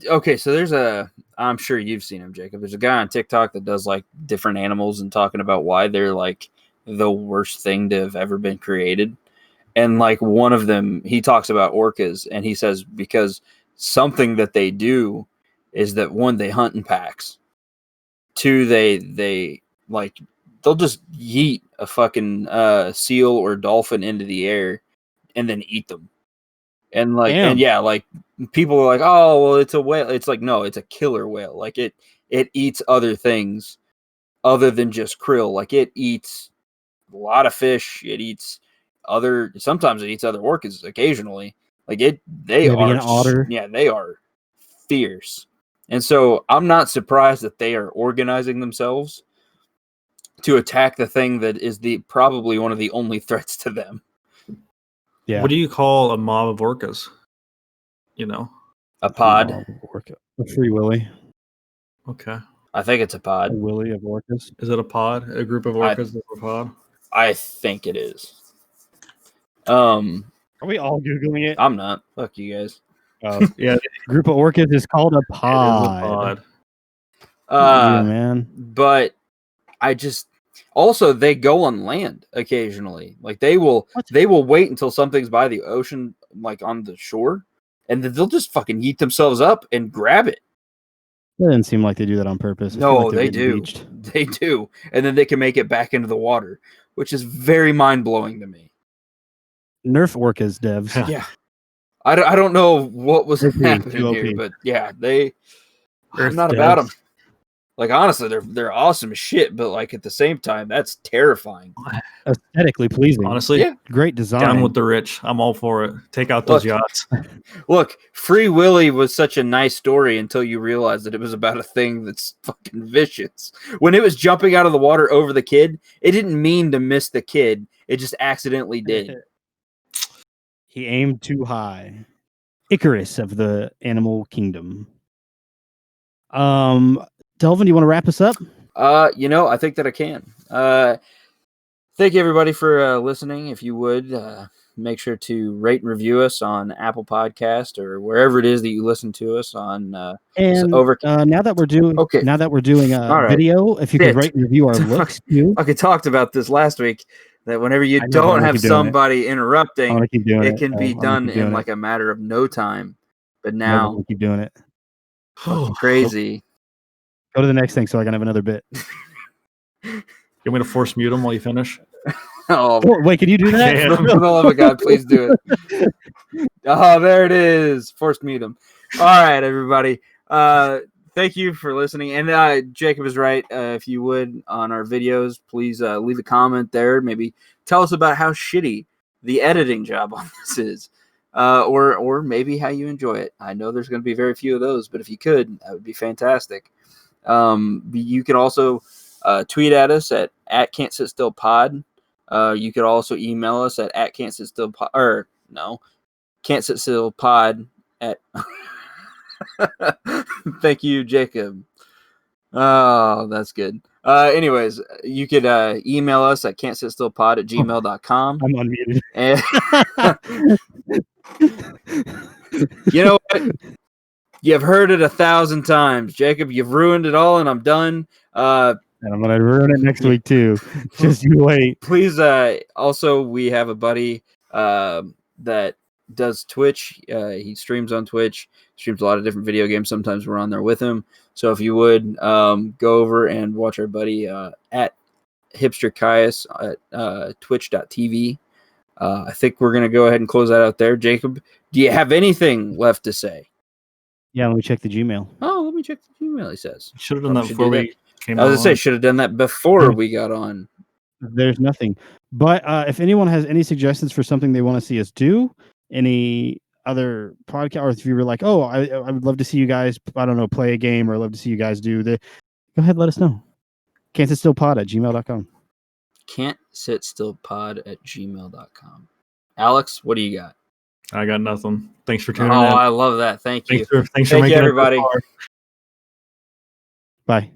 okay, so I'm sure you've seen him, Jacob. There's a guy on TikTok that does like different animals and talking about why they're like the worst thing to have ever been created. And like one of them, he talks about orcas and he says because something that they do is that one, they hunt in packs. Two, they like they'll just yeet a fucking seal or dolphin into the air and then eat them. And like Damn. and yeah, like people are like, oh well, it's a whale. It's like no, it's a killer whale. Like it eats other things other than just krill. Like it eats a lot of fish. It eats sometimes it eats other orcas occasionally. Like they are an otter. Yeah, they are fierce. And so I'm not surprised that they are organizing themselves to attack the thing that is probably one of the only threats to them. Yeah. What do you call a mob of orcas? You know, a pod. A free willy. Okay. I think it's a pod. A willy of orcas. Is it a pod? A group of orcas is a pod? I think it is. Are we all Googling it? I'm not. Fuck you guys. Yeah, group of orcas is called a pod. It is a pod. Yeah, man. But I just Also, they go on land occasionally. Like they will wait until something's by the ocean, like on the shore, and then they'll just fucking yeet themselves up and grab it. It doesn't seem like they do that on purpose. I feel No, like they're they getting do. beached. They do, and then they can make it back into the water, which is very mind blowing to me. Nerf orcas, devs. Yeah, I don't know what was OP, happening too here, OP. but yeah, I'm Earth not about them. devs. Like honestly, they're awesome as shit, but like at the same time, that's terrifying. Aesthetically pleasing. Honestly, Yeah. Great design. down with the rich. I'm all for it. Take out those yachts. Look, Free Willy was such a nice story until you realize that it was about a thing that's fucking vicious. When it was jumping out of the water over the kid, it didn't mean to miss the kid. It just accidentally did. He aimed too high. Icarus of the animal kingdom. Delvin, do you want to wrap us up? I think that I can. Thank you everybody for listening. If you would make sure to rate and review us on Apple Podcast or wherever it is that you listen to us on. Now that we're doing All right. video, if you could rate and review our looks too. Okay, talked about this last week. That whenever you I know, don't have somebody interrupting, it can be done in like a matter of no time. But now we'll keep doing it. Fucking crazy. Go to the next thing so I can have another bit. You want me to force mute them while you finish? Oh, wait, can you do that? For the love of God, please do it. Oh, there it is. Forced mute them. All right, everybody. Thank you for listening. And Jacob is right. If you would, on our videos, please leave a comment there. Maybe tell us about how shitty the editing job on this is. Or maybe how you enjoy it. I know there's going to be very few of those, but if you could, that would be fantastic. You could also tweet at us at Can't Sit Still Pod. You could also email us at Can't Sit Still Pod, or no, Can't Sit Still Pod at. Thank you, Jacob. Oh, that's good. Anyways, you could email us at can'tsitstillpod@gmail.com. I'm unmuted. And you know what? You've heard it 1,000 times, Jacob. You've ruined it all, and I'm done. And I'm gonna ruin it next week too. Just you wait. Please. Also, we have a buddy that does Twitch. He streams on Twitch. Streams a lot of different video games. Sometimes we're on there with him. So if you would go over and watch our buddy at Hipster Caius at twitch.tv. I think we're gonna go ahead and close that out there. Jacob, do you have anything left to say? Yeah, let me check the Gmail. Oh, let me check the Gmail. He says. Should have done that before we came on. I was gonna say should have done that before we got on. There's nothing. But if anyone has any suggestions for something they want to see us do, any other podcast, or if you were like, oh, I would love to see you guys, I don't know, play a game, or love to see you guys do the, go ahead, let us know. Can'tsitstillpod@gmail.com. Can'tsitstillpod@gmail.com. Alex, what do you got? I got nothing. Thanks for tuning in. Oh, I love that. Thank you. Thanks for making everybody. it this far. Bye.